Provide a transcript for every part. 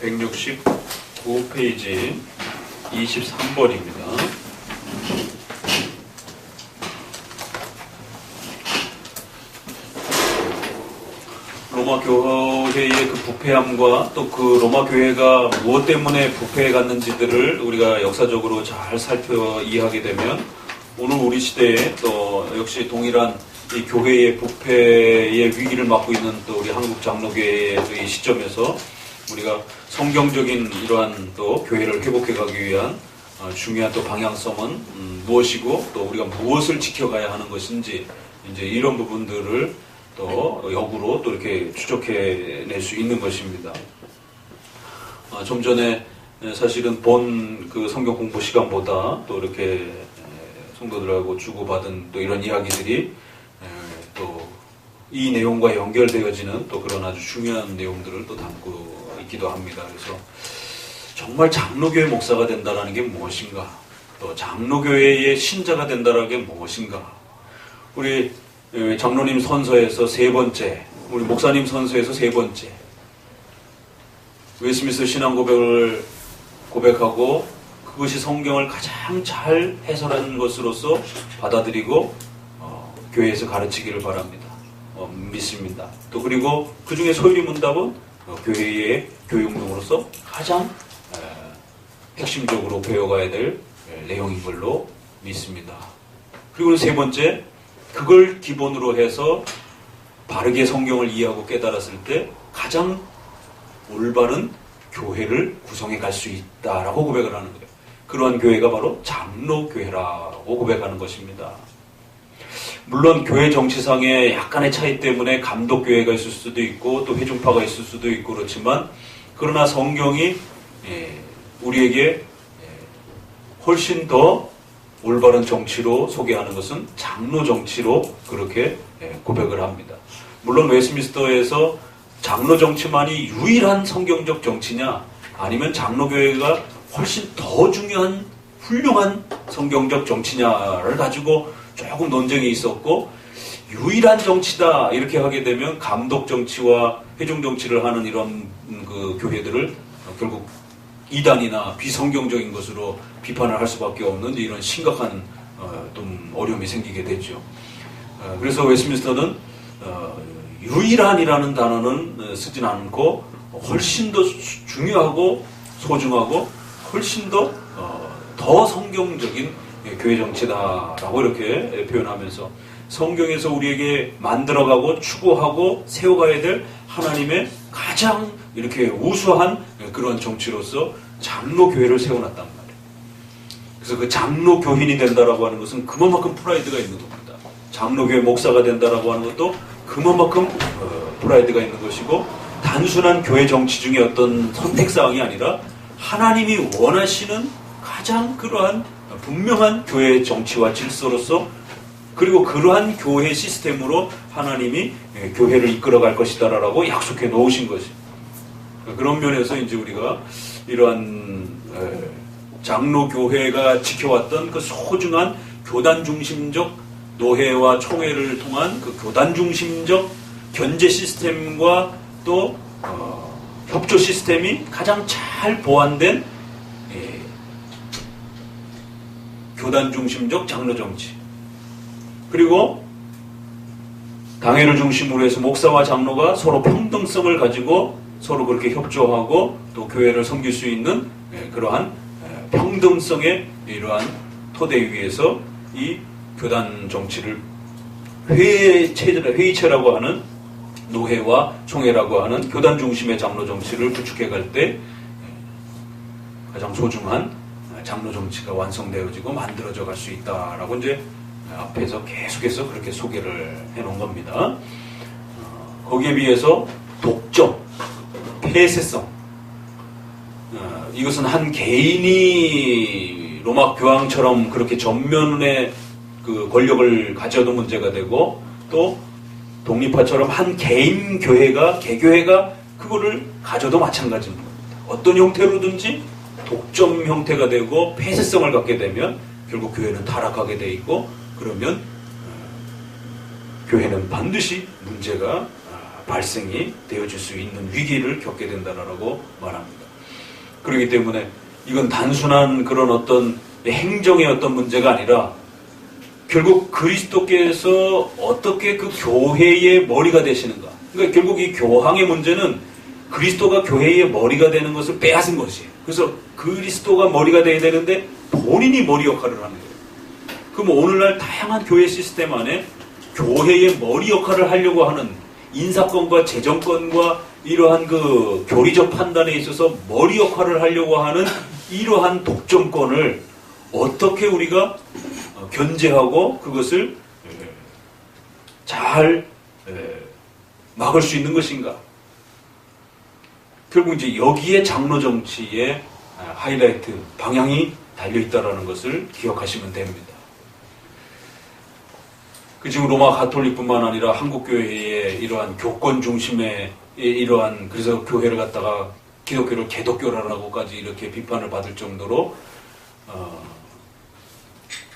169페이지 23번입니다. 로마 교회의 그 부패함과 또 그 로마 교회가 무엇 때문에 부패해 갔는지들을 우리가 역사적으로 잘 살펴 이해하게 되면 오늘 우리 시대에 또 역시 동일한 이 교회의 부패의 위기를 맞고 있는 또 우리 한국 장로교회의 시점에서 우리가 성경적인 이러한 또 교회를 회복해 가기 위한 중요한 또 방향성은 무엇이고 또 우리가 무엇을 지켜가야 하는 것인지 이제 이런 부분들을 또 역으로 또 이렇게 추적해낼 수 있는 것입니다. 좀 전에 사실은 본 그 성경 공부 시간보다 또 이렇게 성도들하고 주고받은 또 이런 이야기들이 또 이 내용과 연결되어지는 또 그런 아주 중요한 내용들을 또 담고 있기도 합니다. 그래서 정말 장로교회 목사가 된다는 게 무엇인가, 또 장로교회의 신자가 된다는 게 무엇인가. 우리 장로님 선서에서 세 번째, 우리 목사님 선서에서 세 번째, 웨스트민스터 신앙 고백을 고백하고 그것이 성경을 가장 잘 해설하는 것으로서 받아들이고 교회에서 가르치기를 바랍니다. 믿습니다. 또 그리고 그 중에 소율이 문답은 교회의 교육용으로서 가장 핵심적으로 배워가야 될 내용인 걸로 믿습니다. 그리고 세 번째, 그걸 기본으로 해서 바르게 성경을 이해하고 깨달았을 때 가장 올바른 교회를 구성해 갈 수 있다라고 고백을 하는 거예요. 그러한 교회가 바로 장로교회라고 고백하는 것입니다. 물론 교회 정치상의 약간의 차이 때문에 감독교회가 있을 수도 있고 또 회중파가 있을 수도 있고 그렇지만, 그러나 성경이 우리에게 훨씬 더 올바른 정치로 소개하는 것은 장로 정치로 그렇게 고백을 합니다. 물론 웨스트민스터에서 장로 정치만이 유일한 성경적 정치냐, 아니면 장로교회가 훨씬 더 중요한 훌륭한 성경적 정치냐를 가지고 조금 논쟁이 있었고, 유일한 정치다 이렇게 하게 되면 감독 정치와 회중 정치를 하는 이런 그 교회들을 결국 이단이나 비성경적인 것으로 비판을 할 수밖에 없는 이런 심각한 좀 어려움이 생기게 됐죠. 그래서 웨스트민스터는 유일한이라는 단어는 쓰진 않고 훨씬 더 중요하고 소중하고 훨씬 더 성경적인 교회 정치다라고 이렇게 표현하면서 성경에서 우리에게 만들어가고 추구하고 세워가야 될 하나님의 가장 이렇게 우수한 그런 정치로서 장로교회를 세워놨단 말이에요. 그래서 그 장로교인이 된다라고 하는 것은 그만큼 프라이드가 있는 겁니다. 장로교회 목사가 된다라고 하는 것도 그만큼 프라이드가 있는 것이고, 단순한 교회 정치 중에 어떤 선택사항이 아니라 하나님이 원하시는 가장 그러한 분명한 교회 정치와 질서로서, 그리고 그러한 교회 시스템으로 하나님이 교회를 이끌어갈 것이다라고 약속해 놓으신 것이. 그런 면에서 이제 우리가 이러한 장로교회가 지켜왔던 그 소중한 교단 중심적 노회와 총회를 통한 그 교단 중심적 견제 시스템과 또 협조 시스템이 가장 잘 보완된 교단 중심적 장로 정치, 그리고 당회를 중심으로 해서 목사와 장로가 서로 평등성을 가지고 서로 그렇게 협조하고 또 교회를 섬길 수 있는 그러한 평등성의 이러한 토대 위에서 이 교단 정치를 회의체라고 하는 노회와 총회라고 하는 교단 중심의 장로 정치를 구축해 갈 때 가장 소중한 장로 정치가 완성되어지고 만들어져 갈 수 있다라고 이제 앞에서 계속해서 그렇게 소개를 해놓은 겁니다. 거기에 비해서 독점, 폐쇄성, 이것은 한 개인이 로마 교황처럼 그렇게 전면에 그 권력을 가져도 문제가 되고, 또 독립파처럼 한 개인 교회가, 개교회가 그거를 가져도 마찬가지입니다. 어떤 형태로든지 독점 형태가 되고 폐쇄성을 갖게 되면 결국 교회는 타락하게 돼 있고, 그러면 교회는 반드시 문제가 발생이 되어질 수 있는 위기를 겪게 된다라고 말합니다. 그렇기 때문에 이건 단순한 그런 어떤 행정의 어떤 문제가 아니라 결국 그리스도께서 어떻게 그 교회의 머리가 되시는가. 그러니까 결국 이 교황의 문제는 그리스도가 교회의 머리가 되는 것을 빼앗은 것이에요. 그래서 그리스도가 머리가 돼야 되는데 본인이 머리 역할을 하는 거예요. 그럼 오늘날 다양한 교회 시스템 안에 교회의 머리 역할을 하려고 하는 인사권과 재정권과 이러한 그 교리적 판단에 있어서 머리 역할을 하려고 하는 이러한 독점권을 어떻게 우리가 견제하고 그것을 잘 막을 수 있는 것인가? 결국 이제 여기에 장로 정치의 하이라이트 방향이 달려 있다라는 것을 기억하시면 됩니다. 그 지금 로마 가톨릭뿐만 아니라 한국 교회의 이러한 교권 중심의 이러한 그래서 교회를 갖다가 기독교를 개독교라고까지 이렇게 비판을 받을 정도로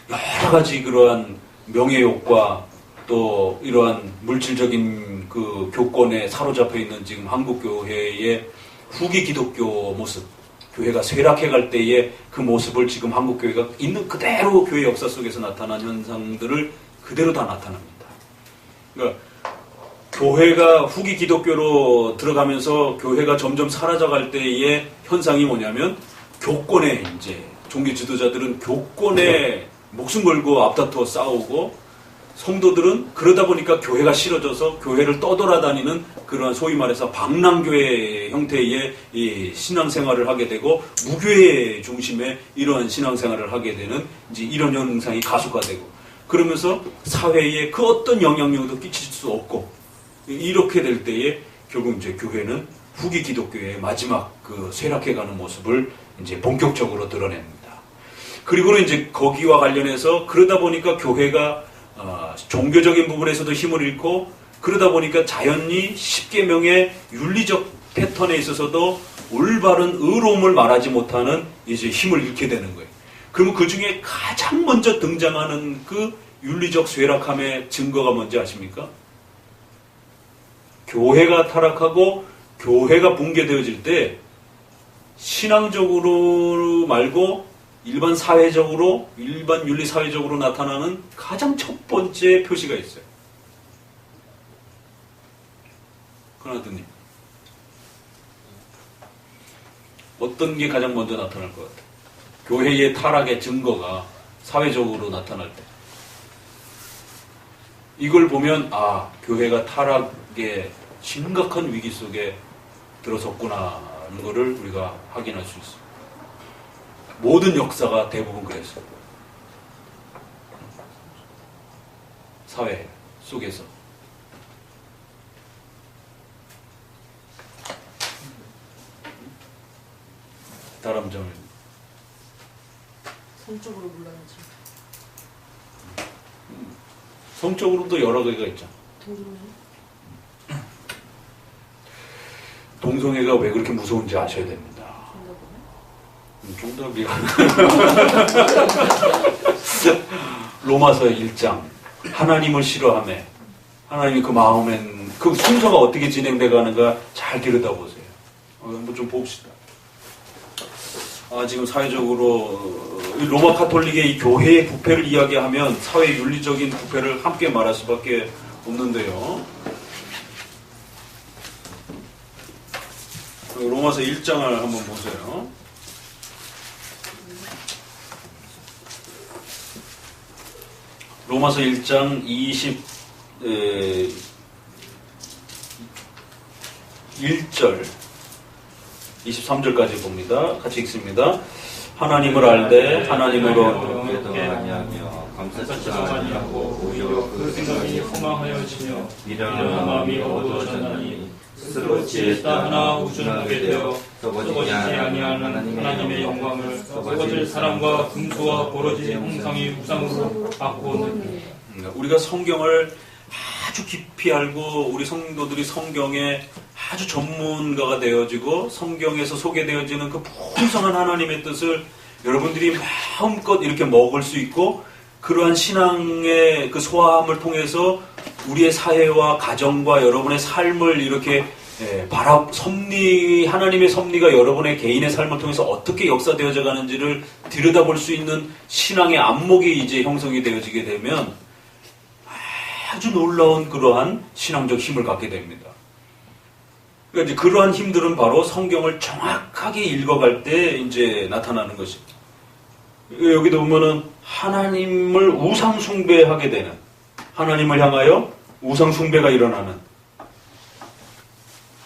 여러 가지 그러한 명예욕과 또 이러한 물질적인 그 교권에 사로잡혀 있는 지금 한국 교회의 후기 기독교 모습, 교회가 쇠락해 갈 때의 그 모습을 지금 한국 교회가 있는 그대로 교회 역사 속에서 나타난 현상들을 그대로 다 나타납니다. 그러니까 교회가 후기 기독교로 들어가면서 교회가 점점 사라져갈 때의 현상이 뭐냐면 교권에 이제 종교 지도자들은 교권에 목숨 걸고 앞다투어 싸우고 성도들은 그러다 보니까 교회가 싫어져서 교회를 떠돌아다니는 그런 소위 말해서 방랑교회 형태의 이 신앙생활을 하게 되고 무교회 중심의 이러한 신앙생활을 하게 되는 이제 이런 현상이 가속화되고 그러면서 사회에 그 어떤 영향력도 끼칠 수 없고 이렇게 될 때에 결국 이제 교회는 후기 기독교의 마지막 그 쇠락해가는 모습을 이제 본격적으로 드러냅니다. 그리고는 이제 거기와 관련해서 그러다 보니까 교회가 종교적인 부분에서도 힘을 잃고 그러다 보니까 자연히 10계명의 윤리적 패턴에 있어서도 올바른 의로움을 말하지 못하는 이제 힘을 잃게 되는 거예요. 그러면 그 중에 가장 먼저 등장하는 그 윤리적 쇠락함의 증거가 뭔지 아십니까? 교회가 타락하고 교회가 붕괴되어질 때 신앙적으로 말고 일반 사회적으로, 일반 윤리 사회적으로 나타나는 가장 첫 번째 표시가 있어요. 그나드님. 어떤 게 가장 먼저 나타날 것 같아요? 교회의 타락의 증거가 사회적으로 나타날 때. 이걸 보면, 교회가 타락의 심각한 위기 속에 들어섰구나 하는 것을 우리가 확인할 수 있습니다. 모든 역사가 대부분 그랬어요. 사회 속에서. 다른 점을. 성적으로 물론이죠. 성적으로도 여러 가지가 있죠. 동성애가 왜 그렇게 무서운지 아셔야 됩니다. 정답이야. 로마서 1장 하나님을 싫어하며 하나님이 그 마음엔 그 순서가 어떻게 진행돼 가는가 잘 들여다보세요. 한번 좀 봅시다. 지금 사회적으로 로마 카톨릭의 이 교회의 부패를 이야기하면 사회 윤리적인 부패를 함께 말할 수밖에 없는데요. 로마서 1장을 한번 보세요. 로마서 1장 21절 23절까지 봅니다. 같이 읽습니다. 하나님을 알되 하나님으로 아니하며 감사치가 아니하고 오히려 그 생각이 허망하여지며 미련한 마음이 어두워졌나니 스스로 지혜다 하나 우준하게 되어 썩어지지 아니한 하나님의 영광을 썩어질 사람과 금수와 버러진 형상의 우상으로 바꾸었느니. 우리가 성경을 아주 깊이 알고 우리 성도들이 성경에 아주 전문가가 되어지고 성경에서 소개되어지는 그 풍성한 하나님의 뜻을 여러분들이 마음껏 이렇게 먹을 수 있고 그러한 신앙의 그 소화함을 통해서 우리의 사회와 가정과 여러분의 삶을 이렇게 하나님의 섭리가 여러분의 개인의 삶을 통해서 어떻게 역사되어져 가는지를 들여다볼 수 있는 신앙의 안목이 이제 형성이 되어지게 되면 아주 놀라운 그러한 신앙적 힘을 갖게 됩니다. 그러니까 이제 그러한 힘들은 바로 성경을 정확하게 읽어갈 때 이제 나타나는 것입니다. 여기도 보면은 하나님을 우상숭배하게 되는, 하나님을 향하여 우상숭배가 일어나는.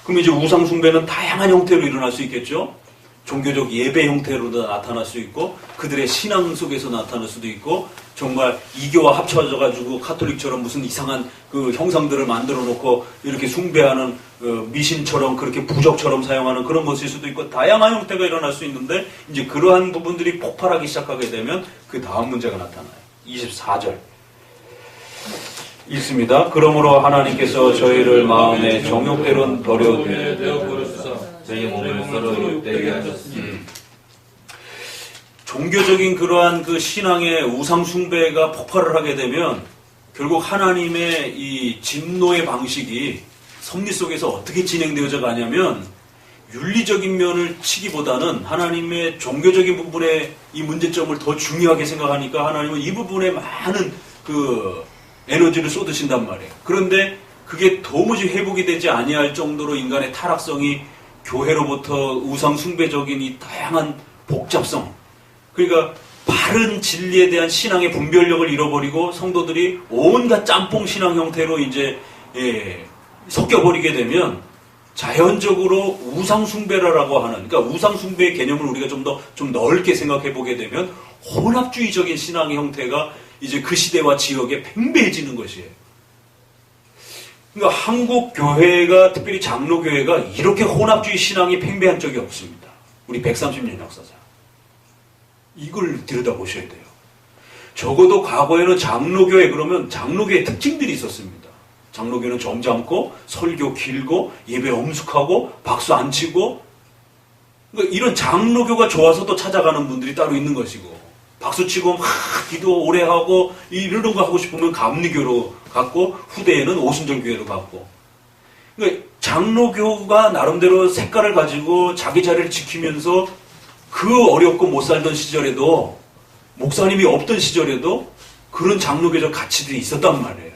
그럼 이제 우상숭배는 다양한 형태로 일어날 수 있겠죠. 종교적 예배 형태로도 나타날 수 있고, 그들의 신앙 속에서 나타날 수도 있고, 정말 이교와 합쳐져가지고 카톨릭처럼 무슨 이상한 그 형상들을 만들어 놓고 이렇게 숭배하는 미신처럼 그렇게 부적처럼 사용하는 그런 것일 수도 있고, 다양한 형태가 일어날 수 있는데, 이제 그러한 부분들이 폭발하기 시작하게 되면 그 다음 문제가 나타나요. 24절 읽습니다. 그러므로 하나님께서 저희를 마음의 정욕대로 버려두어 저희 몸을 서로 욕되게 하셨으니. 종교적인 그러한 그 신앙의 우상숭배가 폭발을 하게 되면 결국 하나님의 이 진노의 방식이 섭리 속에서 어떻게 진행되어져 가냐면, 윤리적인 면을 치기보다는 하나님의 종교적인 부분의 이 문제점을 더 중요하게 생각하니까 하나님은 이 부분에 많은 그 에너지를 쏟으신단 말이에요. 그런데 그게 도무지 회복이 되지 아니할 정도로 인간의 타락성이 교회로부터 우상숭배적인 이 다양한 복잡성, 그러니까 바른 진리에 대한 신앙의 분별력을 잃어버리고 성도들이 온갖 짬뽕 신앙 형태로 이제 섞여버리게 되면 자연적으로 우상숭배라고 하는, 그러니까 우상숭배의 개념을 우리가 좀 넓게 생각해 보게 되면 혼합주의적인 신앙의 형태가 이제 그 시대와 지역에 팽배해지는 것이에요. 그러니까 한국 교회가, 특별히 장로교회가 이렇게 혼합주의 신앙이 팽배한 적이 없습니다. 우리 130년 역사상. 이걸 들여다보셔야 돼요. 적어도 과거에는 장로교회 그러면 장로교회 특징들이 있었습니다. 장로교는 점잖고 설교 길고 예배 엄숙하고 박수 안 치고, 그러니까 이런 장로교가 좋아서 또 찾아가는 분들이 따로 있는 것이고, 박수치고 막 기도 오래 하고 이런 거 하고 싶으면 감리교로 갔고, 후대에는 오순절교회로 갔고. 그러니까 장로교가 나름대로 색깔을 가지고 자기 자리를 지키면서 그 어렵고 못 살던 시절에도, 목사님이 없던 시절에도 그런 장로교적 가치들이 있었단 말이에요.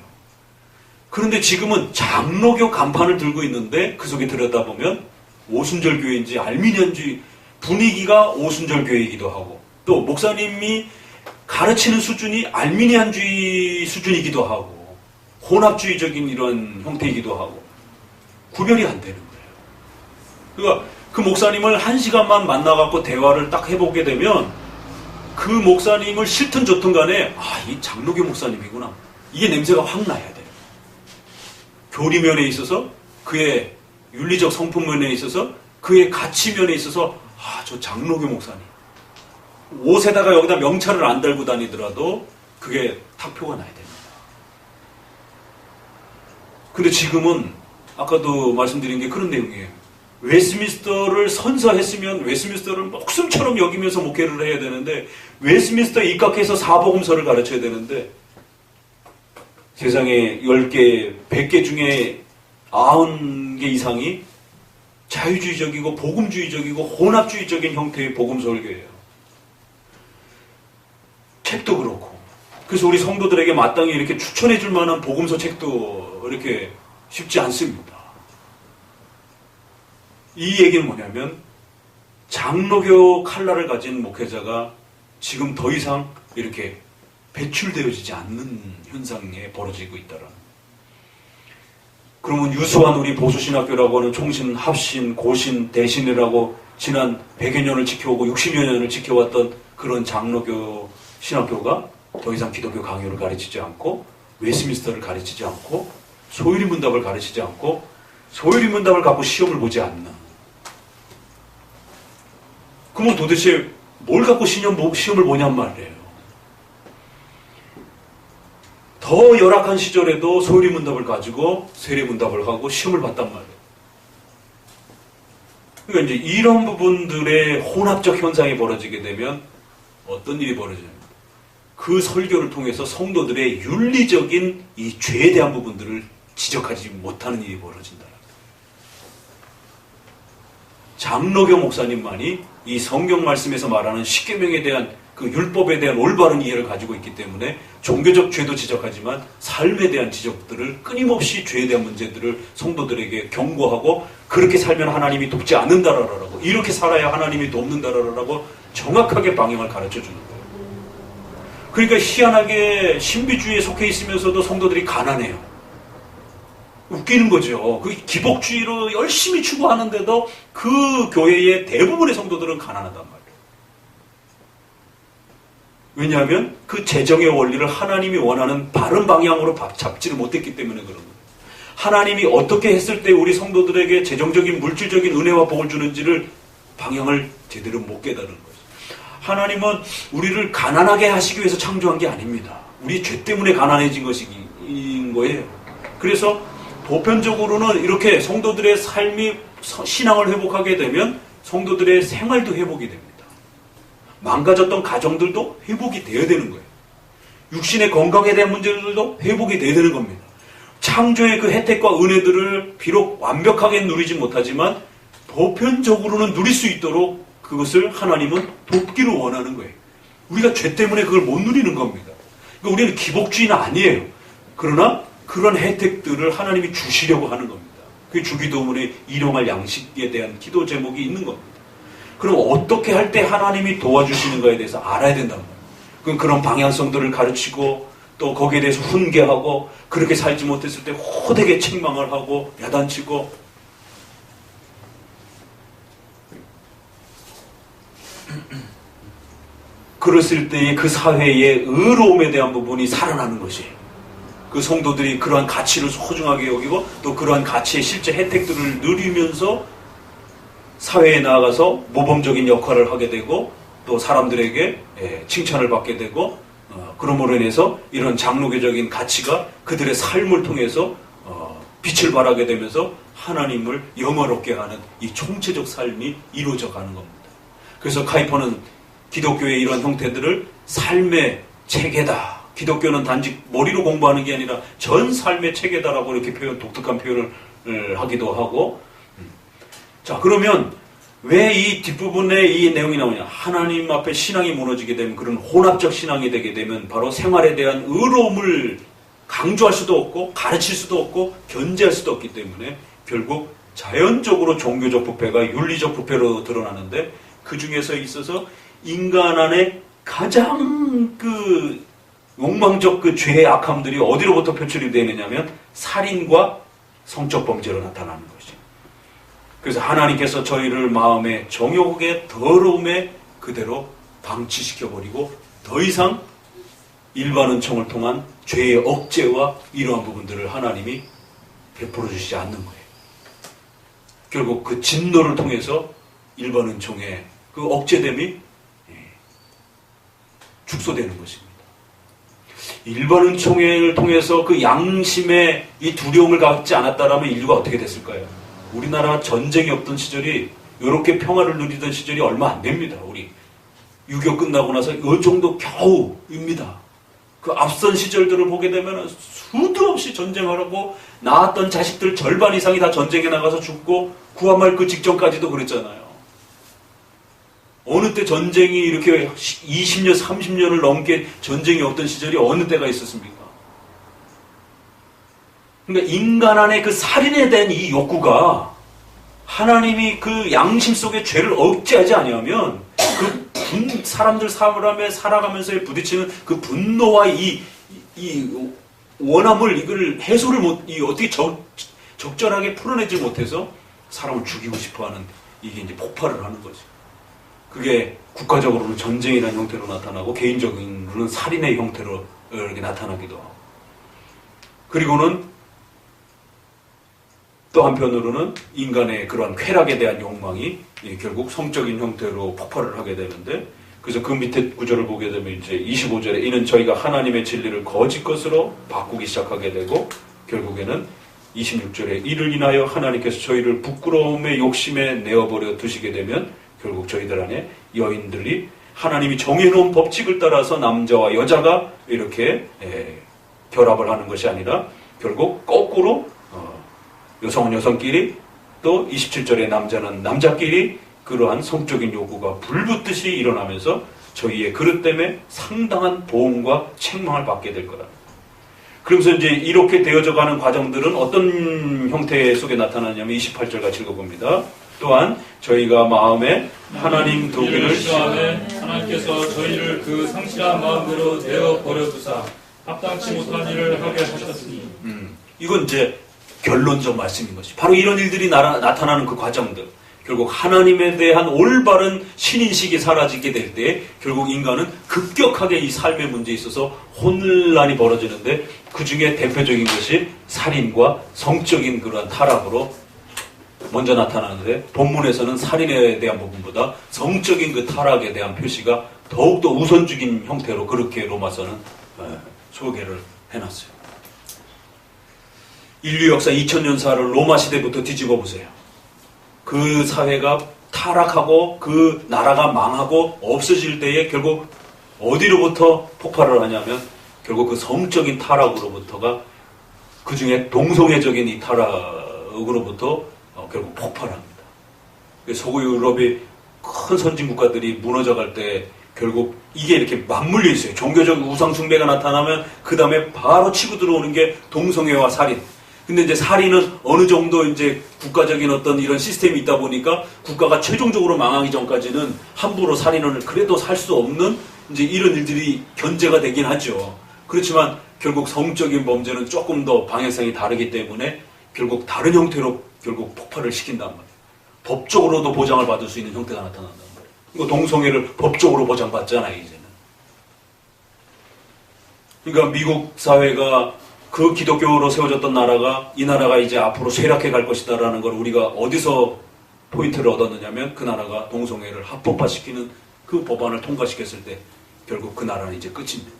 그런데 지금은 장로교 간판을 들고 있는데 그 속에 들여다보면 오순절교회인지 알미니안주의, 분위기가 오순절교회이기도 하고, 또 목사님이 가르치는 수준이 알미니안주의 수준이기도 하고 혼합주의적인 이런 형태이기도 하고 구별이 안 되는 거예요. 그러니까 그 목사님을 1시간만 만나갖고 대화를 딱 해보게 되면 그 목사님을 싫든 좋든 간에 이 장로교 목사님이구나, 이게 냄새가 확 나야 돼요. 교리면에 있어서, 그의 윤리적 성품면에 있어서, 그의 가치면에 있어서 저 장로교 목사님, 옷에다가 여기다 명찰을 안 달고 다니더라도 그게 탁표가 나야 됩니다. 근데 지금은 아까도 말씀드린 게 그런 내용이에요. 웨스트민스터를 선서했으면 웨스트민스터를 목숨처럼 여기면서 목회를 해야 되는데, 웨스트민스터에 입각해서 사복음서를 가르쳐야 되는데, 세상에 10개, 100개 중에 90개 이상이 자유주의적이고 복음주의적이고 혼합주의적인 형태의 복음설교예요. 책도 그렇고. 그래서 우리 성도들에게 마땅히 이렇게 추천해 줄 만한 복음서 책도 이렇게 쉽지 않습니다. 이 얘기는 뭐냐면, 장로교 칼라를 가진 목회자가 지금 더 이상 이렇게 배출되어지지 않는 현상에 벌어지고 있다라는. 그러면 유수한 우리 보수신학교라고 하는 총신, 합신, 고신, 대신이라고 지난 100여 년을 지켜오고 60여 년을 지켜왔던 그런 장로교 신학교가 더 이상 기독교 강요를 가르치지 않고, 웨스민스터를 가르치지 않고, 소유리문답을 가르치지 않고, 소유리문답을 갖고 시험을 보지 않는. 그러면 도대체 뭘 갖고 시험을 보냔 말이에요. 더 열악한 시절에도 소유리문답을 가지고 세례문답을 하고 시험을 봤단 말이에요. 그러니까 이제 이런 부분들의 혼합적 현상이 벌어지게 되면 어떤 일이 벌어지냐면, 그 설교를 통해서 성도들의 윤리적인 이 죄에 대한 부분들을 지적하지 못하는 일이 벌어진다. 장로교 목사님만이 이 성경 말씀에서 말하는 십계명에 대한 그 율법에 대한 올바른 이해를 가지고 있기 때문에 종교적 죄도 지적하지만 삶에 대한 지적들을 끊임없이 죄에 대한 문제들을 성도들에게 경고하고 그렇게 살면 하나님이 돕지 않는다라고 이렇게 살아야 하나님이 돕는다라고 정확하게 방향을 가르쳐 주는 거예요. 그러니까 희한하게 신비주의에 속해 있으면서도 성도들이 가난해요. 웃기는 거죠. 그 기복주의로 열심히 추구하는데도 그 교회의 대부분의 성도들은 가난하단 말이에요. 왜냐하면 그 재정의 원리를 하나님이 원하는 바른 방향으로 잡지를 못했기 때문에 그런 거예요. 하나님이 어떻게 했을 때 우리 성도들에게 재정적인 물질적인 은혜와 복을 주는지를 방향을 제대로 못 깨달은 거예요. 하나님은 우리를 가난하게 하시기 위해서 창조한 게 아닙니다. 우리 죄 때문에 가난해진 것인 거예요. 그래서 보편적으로는 이렇게 성도들의 삶이 신앙을 회복하게 되면 성도들의 생활도 회복이 됩니다. 망가졌던 가정들도 회복이 되어야 되는 거예요. 육신의 건강에 대한 문제들도 회복이 되어야 되는 겁니다. 창조의 그 혜택과 은혜들을 비록 완벽하게 누리지 못하지만 보편적으로는 누릴 수 있도록 그것을 하나님은 돕기를 원하는 거예요. 우리가 죄 때문에 그걸 못 누리는 겁니다. 그러니까 우리는 기복주의는 아니에요. 그러나 그런 혜택들을 하나님이 주시려고 하는 겁니다. 그게 주기도문에 일용할 양식에 대한 기도 제목이 있는 겁니다. 그럼 어떻게 할 때 하나님이 도와주시는가에 대해서 알아야 된단 말이에요. 그럼 그런 방향성들을 가르치고 또 거기에 대해서 훈계하고 그렇게 살지 못했을 때 호되게 책망을 하고 야단치고 그랬을 때의 그 사회의 의로움에 대한 부분이 살아나는 것이에요. 그 성도들이 그러한 가치를 소중하게 여기고 또 그러한 가치의 실제 혜택들을 누리면서 사회에 나아가서 모범적인 역할을 하게 되고 또 사람들에게 칭찬을 받게 되고 그러므로 인해서 이런 장로교적인 가치가 그들의 삶을 통해서 빛을 발하게 되면서 하나님을 영화롭게 하는 이 총체적 삶이 이루어져 가는 겁니다. 그래서 카이퍼는 기독교의 이런 형태들을 삶의 체계다. 기독교는 단지 머리로 공부하는 게 아니라 전 삶의 체계다라고 이렇게 독특한 표현을 하기도 하고. 자, 그러면 왜 이 뒷부분에 이 내용이 나오냐? 하나님 앞에 신앙이 무너지게 되면 그런 혼합적 신앙이 되게 되면 바로 생활에 대한 의로움을 강조할 수도 없고 가르칠 수도 없고 견제할 수도 없기 때문에 결국 자연적으로 종교적 부패가 윤리적 부패로 드러나는데 그 중에서 있어서 인간 안에 가장 그 욕망적 그 죄의 악함들이 어디로부터 표출이 되느냐면 살인과 성적 범죄로 나타나는 것이죠. 그래서 하나님께서 저희를 마음의 정욕의 더러움에 그대로 방치시켜버리고 더 이상 일반 은총을 통한 죄의 억제와 이러한 부분들을 하나님이 베풀어 주시지 않는 거예요. 결국 그 진노를 통해서 일반 은총의 그 억제됨이 축소되는 것입니다. 일반 은총회를 통해서 그 양심의 이 두려움을 갖지 않았다라면 인류가 어떻게 됐을까요? 우리나라 전쟁이 없던 시절이 이렇게 평화를 누리던 시절이 얼마 안 됩니다. 우리 6.25 끝나고 나서 이 정도 겨우입니다. 그 앞선 시절들을 보게 되면 수도 없이 전쟁하라고 낳았던 자식들 절반 이상이 다 전쟁에 나가서 죽고 구한말 그 직전까지도 그랬잖아요. 어느 때 전쟁이 이렇게 20년, 30년을 넘게 전쟁이 없던 시절이 어느 때가 있었습니까? 그러니까 인간 안에 그 살인에 대한 이 욕구가 하나님이 그 양심 속의 죄를 억제하지 아니하면 그 사람들 삶을 살아가면서 부딪히는 그 분노와 이 원함을 이걸 해소를 어떻게 적절하게 풀어내지 못해서 사람을 죽이고 싶어하는 이게 이제 폭발을 하는 거죠. 그게 국가적으로는 전쟁이라는 형태로 나타나고 개인적으로는 살인의 형태로 이렇게 나타나기도 하고. 그리고는 또 한편으로는 인간의 그러한 쾌락에 대한 욕망이 결국 성적인 형태로 폭발을 하게 되는데, 그래서 그 밑에 구절을 보게 되면 이제 25절에 이는 저희가 하나님의 진리를 거짓 것으로 바꾸기 시작하게 되고, 결국에는 26절에 이를 인하여 하나님께서 저희를 부끄러움의 욕심에 내어버려 두시게 되면 결국 저희들 안에 여인들이 하나님이 정해놓은 법칙을 따라서 남자와 여자가 이렇게 결합을 하는 것이 아니라 결국 거꾸로 여성은 여성끼리 또 27절에 남자는 남자끼리 그러한 성적인 요구가 불붙듯이 일어나면서 저희의 그릇 때문에 상당한 보험과 책망을 받게 될 거다. 그러면서 이제 이렇게 되어져 가는 과정들은 어떤 형태 속에 나타나냐면 28절 같이 읽어봅니다. 또한 저희가 마음에 하나님 도기를 시험에 하나님께서 저희를 그 상실한 마음대로 내어 버려두사 합당치 못한 일을 하게 하셨으니 이건 이제 결론적 말씀인 것이 바로 이런 일들이 나타나는 그 과정들. 결국 하나님에 대한 올바른 신인식이 사라지게 될 때 결국 인간은 급격하게 이 삶의 문제에 있어서 혼란이 벌어지는데 그 중에 대표적인 것이 살인과 성적인 그러한 타락으로 먼저 나타나는데 본문에서는 살인에 대한 부분보다 성적인 그 타락에 대한 표시가 더욱더 우선적인 형태로 그렇게 로마서는 소개를 해놨어요. 인류 역사 2000년사를 로마 시대부터 뒤집어 보세요. 그 사회가 타락하고 그 나라가 망하고 없어질 때에 결국 어디로부터 폭발을 하냐면 결국 그 성적인 타락으로부터가 그 중에 동성애적인 이 타락으로부터 결국 폭발합니다. 서구 유럽의 큰 선진 국가들이 무너져갈 때 결국 이게 이렇게 맞물려 있어요. 종교적 우상숭배가 나타나면 그 다음에 바로 치고 들어오는 게 동성애와 살인. 근데 이제 살인은 어느 정도 이제 국가적인 어떤 이런 시스템이 있다 보니까 국가가 최종적으로 망하기 전까지는 함부로 살인을 그래도 살 수 없는 이제 이런 일들이 견제가 되긴 하죠. 그렇지만 결국 성적인 범죄는 조금 더 방향성이 다르기 때문에 결국 다른 형태로 결국 폭발을 시킨단 말이에요. 법적으로도 보장을 받을 수 있는 형태가 나타난단 말이에요. 이거 동성애를 법적으로 보장받잖아요, 이제는. 그러니까 미국 사회가 그 기독교로 세워졌던 나라가 이 나라가 이제 앞으로 쇠락해 갈 것이다라는 걸 우리가 어디서 포인트를 얻었느냐면 그 나라가 동성애를 합법화시키는 그 법안을 통과시켰을 때 결국 그 나라는 이제 끝입니다.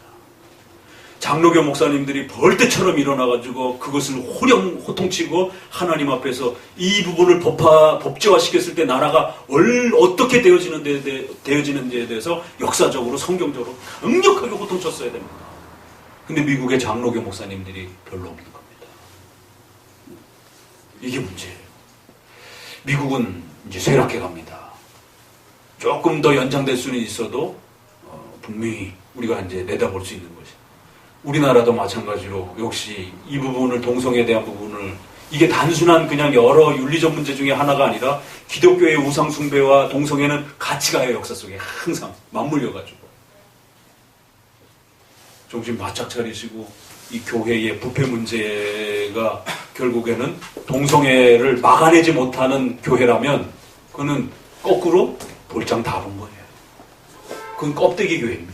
장로교 목사님들이 벌떼처럼 일어나가지고 그것을 호통치고 하나님 앞에서 이 부분을 법제화시켰을 때 나라가 어떻게 되어지는지에 대해서 역사적으로 성경적으로 강력하게 호통쳤어야 됩니다. 근데 미국의 장로교 목사님들이 별로 없는 겁니다. 이게 문제예요. 미국은 이제 쇠락해 갑니다. 조금 더 연장될 수는 있어도 분명히 우리가 이제 내다볼 수 있는 것이. 우리나라도 마찬가지로 역시 이 부분을 동성애에 대한 부분을 이게 단순한 그냥 여러 윤리적 문제 중에 하나가 아니라 기독교의 우상숭배와 동성애는 같이 가요. 역사 속에 항상 맞물려가지고. 정신 바짝 차리시고 이 교회의 부패 문제가 결국에는 동성애를 막아내지 못하는 교회라면 그는 거꾸로 볼장 다 본 거예요. 그건 껍데기 교회입니다.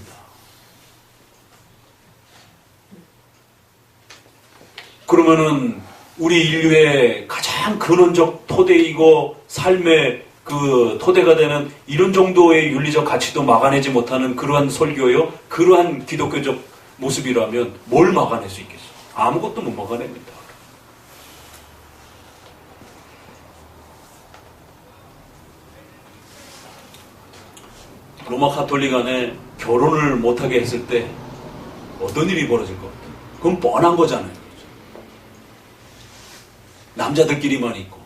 그러면은 우리 인류의 가장 근원적 토대이고 삶의 그 토대가 되는 이런 정도의 윤리적 가치도 막아내지 못하는 그러한 설교요, 그러한 기독교적 모습이라면 뭘 막아낼 수 있겠어요? 아무것도 못 막아냅니다. 로마 가톨릭 안에 결혼을 못하게 했을 때 어떤 일이 벌어질 것 같아요? 그건 뻔한 거잖아요. 남자들끼리만 있고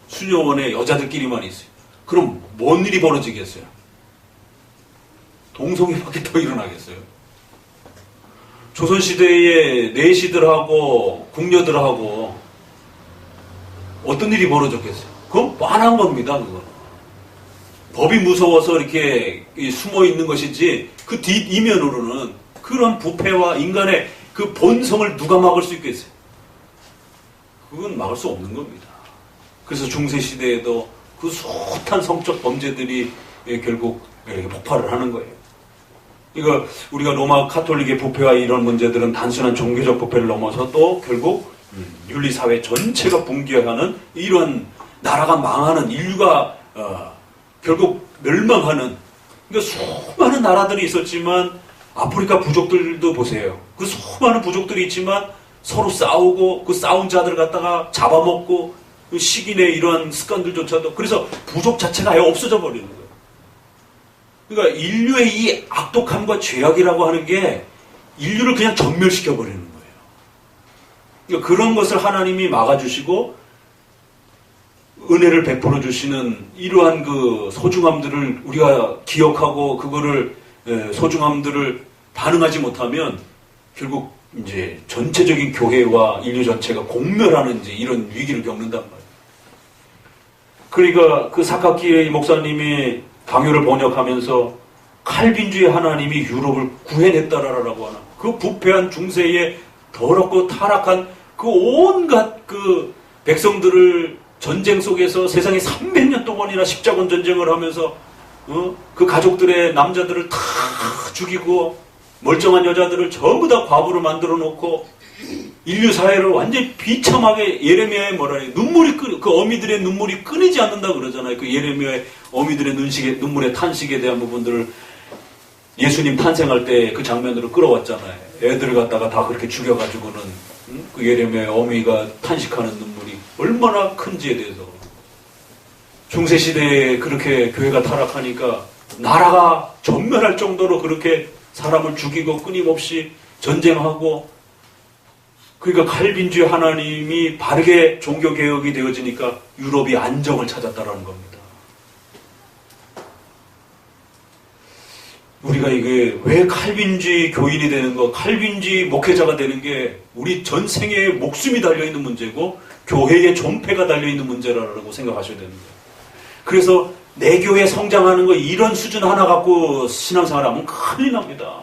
수녀원에 여자들끼리만 있어요. 그럼 뭔 일이 벌어지겠어요? 동성애밖에 더 일어나겠어요? 조선시대에 내시들하고 궁녀들하고 어떤 일이 벌어졌겠어요? 그건 뻔한 겁니다. 그건. 법이 무서워서 이렇게 숨어 있는 것이지 그 뒷이면으로는 그런 부패와 인간의 그 본성을 누가 막을 수 있겠어요? 그건 막을 수 없는 겁니다. 그래서 중세시대에도 그 숱한 성적 범죄들이 결국 이렇게 폭발을 하는 거예요. 이거 우리가 로마 카톨릭의 부패와 이런 문제들은 단순한 종교적 부패를 넘어서 또 결국 윤리사회 전체가 붕괴하는 이런 나라가 망하는 인류가 결국 멸망하는 그러니까 수많은 나라들이 있었지만 아프리카 부족들도 보세요. 그 수많은 부족들이 있지만 서로 싸우고 그 싸운 자들을 갖다가 잡아먹고 그 식인의 이러한 습관들조차도 그래서 부족 자체가 아예 없어져 버리는 거예요. 그러니까 인류의 이 악독함과 죄악이라고 하는 게 인류를 그냥 전멸시켜버리는 거예요. 그러니까 그런 것을 하나님이 막아주시고 은혜를 베풀어 주시는 이러한 그 소중함들을 우리가 기억하고 그거를 소중함들을 반응하지 못하면 결국 이제 전체적인 교회와 인류 전체가 공멸하는 이제 이런 위기를 겪는단 말이에요. 그러니까 그 사카키의 목사님이 강요를 번역하면서 칼빈주의 하나님이 유럽을 구해냈다라고 하는 그 부패한 중세의 더럽고 타락한 그 온갖 그 백성들을 전쟁 속에서 세상에 300년 동안이나 십자군 전쟁을 하면서 그 가족들의 남자들을 다 죽이고 멀쩡한 여자들을 전부 다 과부로 만들어 놓고 인류 사회를 완전히 비참하게 예레미야의 눈물이 그 어미들의 눈물이 끊이지 않는다 그러잖아요. 그 예레미야의 어미들의 눈물의 탄식에 대한 부분들을 예수님 탄생할 때 그 장면으로 끌어왔잖아요. 애들을 갖다가 다 그렇게 죽여가지고는 그 예레미야의 어미가 탄식하는 눈물이 얼마나 큰지에 대해서 중세시대에 그렇게 교회가 타락하니까 나라가 전멸할 정도로 그렇게 사람을 죽이고 끊임없이 전쟁하고 그러니까 칼빈주의 하나님이 바르게 종교개혁이 되어지니까 유럽이 안정을 찾았다라는 겁니다. 우리가 이게 왜 칼빈주의 교인이 되는 거, 칼빈주의 목회자가 되는 게 우리 전 생애에 목숨이 달려있는 문제고 교회의 존폐가 달려있는 문제라고 생각하셔야 됩니다. 그래서 내 교회 성장하는 거 이런 수준 하나 갖고 신앙생활하면 큰일 납니다.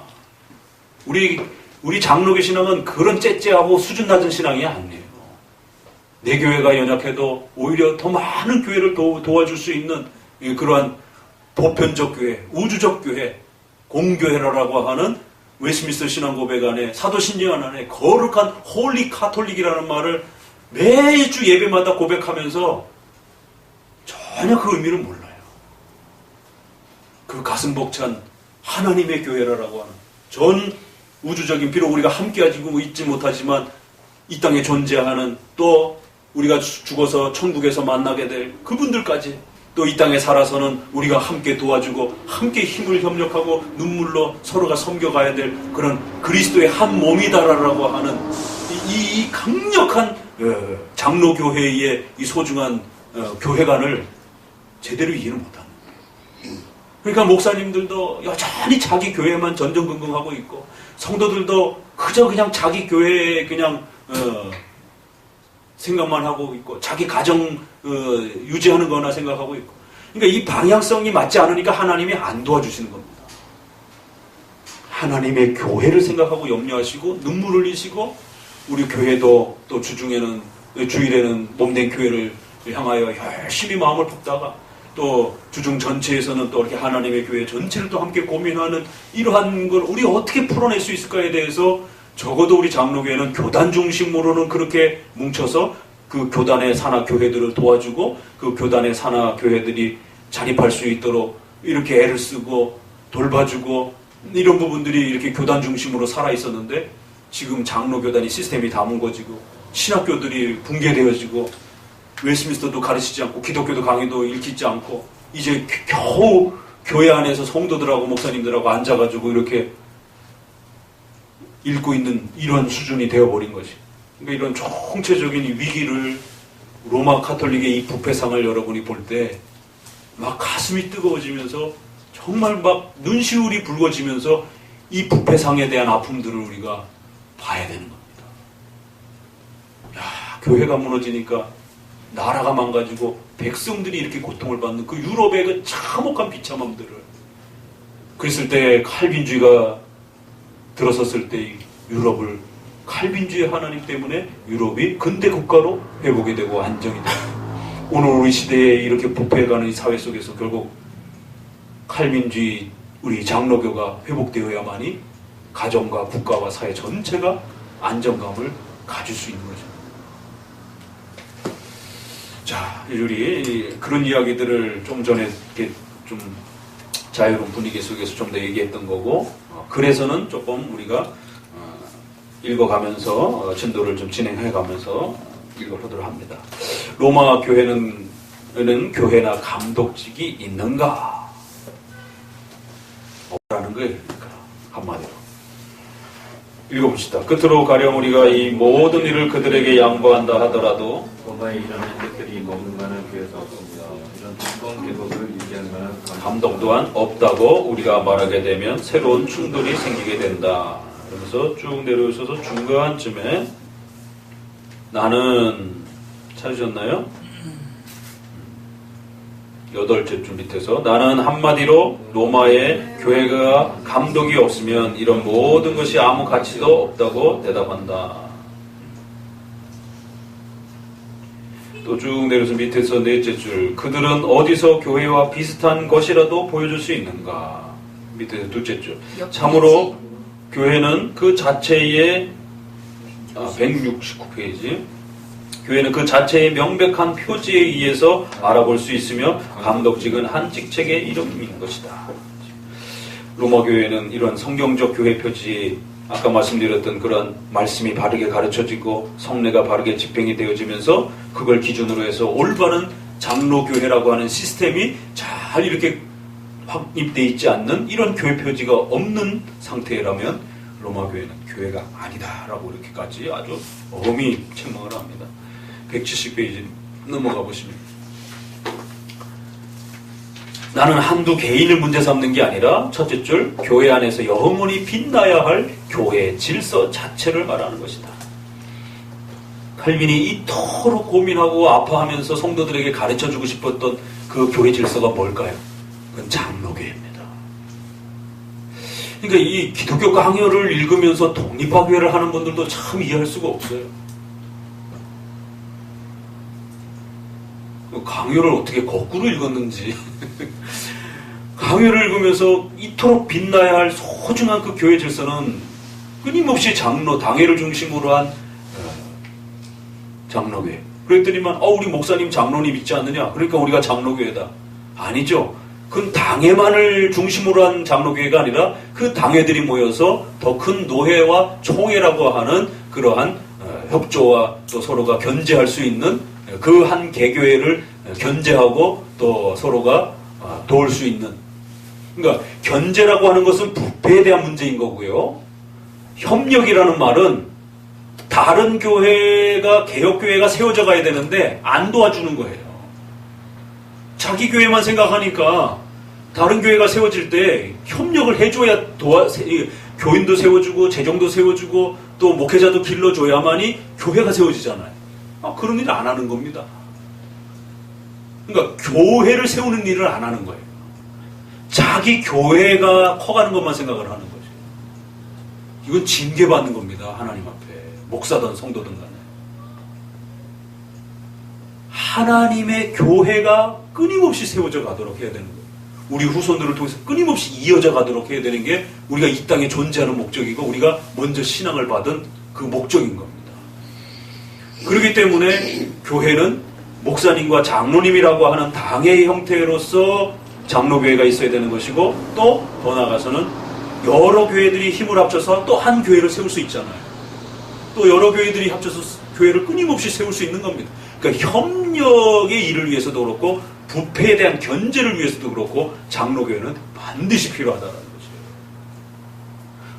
우리 장로교 신앙은 그런 째째하고 수준 낮은 신앙이 아니에요. 내 교회가 연약해도 오히려 더 많은 교회를 도와줄 수 있는 그러한 보편적 교회, 우주적 교회, 공교회라고 하는 웨스트민스터 신앙고백 안에 사도신경 안에 거룩한 홀리 카톨릭이라는 말을 매주 예배마다 고백하면서 전혀 그 의미를 몰라요. 그 가슴 벅찬 하나님의 교회라고 하는 전 우주적인, 비록 우리가 함께 가지고 있지 못하지만 이 땅에 존재하는, 또 우리가 죽어서 천국에서 만나게 될 그분들까지, 또 이 땅에 살아서는 우리가 함께 도와주고 함께 힘을 협력하고 눈물로 서로가 섬겨가야 될 그런 그리스도의 한 몸이다라고 하는 이 강력한 장로교회의 이 소중한 교회관을 제대로 이해를 못하는 거예요. 그러니까 목사님들도 여전히 자기 교회만 전전긍긍하고 있고, 성도들도 그저 그냥 자기 교회에 그냥 생각만 하고 있고, 자기 가정 유지하는 거나 생각하고 있고. 그러니까 이 방향성이 맞지 않으니까 하나님이 안 도와주시는 겁니다. 하나님의 교회를 생각하고 염려하시고 눈물 흘리시고, 우리 교회도 또 주일에는 몸된 교회를 향하여 열심히 마음을 붓다가, 또 주중 전체에서는 또 이렇게 하나님의 교회 전체를 또 함께 고민하는 이러한 걸 우리가 어떻게 풀어낼 수 있을까에 대해서, 적어도 우리 장로교회는 교단 중심으로는 그렇게 뭉쳐서 그 교단의 산하 교회들을 도와주고 그 교단의 산하 교회들이 자립할 수 있도록 이렇게 애를 쓰고 돌봐주고, 이런 부분들이 이렇게 교단 중심으로 살아 있었는데, 지금 장로교단이 시스템이 다 무너지고 신학교들이 붕괴되어지고 웨스트민스터도 가르치지 않고 기독교도 강의도 읽히지 않고, 이제 겨우 교회 안에서 성도들하고 목사님들하고 앉아가지고 이렇게 읽고 있는 이런 수준이 되어버린 거지. 그러니까 이런 총체적인 위기를, 로마 카톨릭의 이 부패상을 여러분이 볼 때 막 가슴이 뜨거워지면서 정말 막 눈시울이 붉어지면서 이 부패상에 대한 아픔들을 우리가 봐야 되는 겁니다. 야, 교회가 무너지니까 나라가 망가지고 백성들이 이렇게 고통을 받는 그 유럽의 그 참혹한 비참함들을, 그랬을 때 칼빈주의가 들어섰을 때 유럽을, 칼빈주의 하나님 때문에 유럽이 근대 국가로 회복이 되고 안정이 되고, 오늘 우리 시대에 이렇게 부패해가는 이 사회 속에서 결국 칼빈주의 우리 장로교가 회복되어야만이 가정과 국가와 사회 전체가 안정감을 가질 수 있는 거죠. 자, 우리 그런 이야기들을 좀 전에 이렇게 좀 자유로운 분위기 속에서 좀 더 얘기했던 거고, 그래서는 조금 우리가 읽어가면서 진도를 좀 진행해가면서 읽어보도록 합니다. 로마 교회는 교회나 감독직이 있는가? 하는 거예요. 그러니까 한마디로. 읽어봅시다. 끝으로 가령 우리가 이 모든 일을 그들에게 양보한다 하더라도 로마에 이런 혜택들이 먹는 만한 교회에서 없습니다. 이런 특권 계곡을 유지할 만한 감독 또한 없다고 우리가 말하게 되면 새로운 충돌이 생기게 된다. 그래서 쭉 내려오셔서 중간쯤에 나는 찾으셨나요? 8째 줄 밑에서 나는 한마디로 로마의 교회가 감독이 없으면 이런 모든 것이 아무 가치도 없다고 대답한다. 또 쭉 내려서 밑에서 4째 줄 그들은 어디서 교회와 비슷한 것이라도 보여줄 수 있는가. 밑에서 2째 줄 참으로 교회는 그 자체의 169페이지 교회는 그 자체의 명백한 표지에 의해서 알아볼 수 있으며 감독직은 한 직책의 이름인 것이다. 로마 교회는 이런 성경적 교회 표지 아까 말씀드렸던 그런 말씀이 바르게 가르쳐지고 성례가 바르게 집행이 되어지면서 그걸 기준으로 해서 올바른 장로교회라고 하는 시스템이 잘 이렇게 확립되어 있지 않는 이런 교회 표지가 없는 상태라면 로마 교회는 교회가 아니다라고 이렇게까지 아주 엄히 책망을 합니다. 170페이지 넘어가 보시면 나는 한두 개인을 문제 삼는 게 아니라 첫째 줄 교회 안에서 영원히 빛나야 할 교회의 질서 자체를 말하는 것이다. 칼빈이 이토록 고민하고 아파하면서 성도들에게 가르쳐주고 싶었던 그 교회 질서가 뭘까요? 그건 장로교회입니다. 그러니까 이 기독교 강요를 읽으면서 독립화교회를 하는 분들도 참 이해할 수가 없어요. 강요를 어떻게 거꾸로 읽었는지 강요를 읽으면서 이토록 빛나야 할 소중한 그 교회 질서는 끊임없이 장로, 당회를 중심으로 한 장로교회. 그랬더니만 우리 목사님 장로님 있지 않느냐? 그러니까 우리가 장로교회다. 아니죠. 그건 당회만을 중심으로 한 장로교회가 아니라 그 당회들이 모여서 더 큰 노회와 총회라고 하는 그러한 협조와 또 서로가 견제할 수 있는 그 한 개교회를 견제하고 또 서로가 도울 수 있는. 그러니까 견제라고 하는 것은 부패에 대한 문제인 거고요. 협력이라는 말은 다른 교회가 개혁교회가 세워져 가야 되는데 안 도와주는 거예요. 자기 교회만 생각하니까 다른 교회가 세워질 때 협력을 해줘야 교인도 세워주고 재정도 세워주고 또 목회자도 길러줘야만이 교회가 세워지잖아요. 그런 일을 안 하는 겁니다. 그러니까 교회를 세우는 일을 안 하는 거예요. 자기 교회가 커가는 것만 생각을 하는 거죠. 이건 징계받는 겁니다. 하나님 앞에. 목사든 성도든 간에. 하나님의 교회가 끊임없이 세워져 가도록 해야 되는 거예요. 우리 후손들을 통해서 끊임없이 이어져 가도록 해야 되는 게 우리가 이 땅에 존재하는 목적이고 우리가 먼저 신앙을 받은 그 목적인 겁니다. 그렇기 때문에 교회는 목사님과 장로님이라고 하는 당의 형태로서 장로교회가 있어야 되는 것이고 또 더 나아가서는 여러 교회들이 힘을 합쳐서 또 한 교회를 세울 수 있잖아요. 또 여러 교회들이 합쳐서 교회를 끊임없이 세울 수 있는 겁니다. 그러니까 협력의 일을 위해서도 그렇고 부패에 대한 견제를 위해서도 그렇고 장로교회는 반드시 필요하다는 거죠.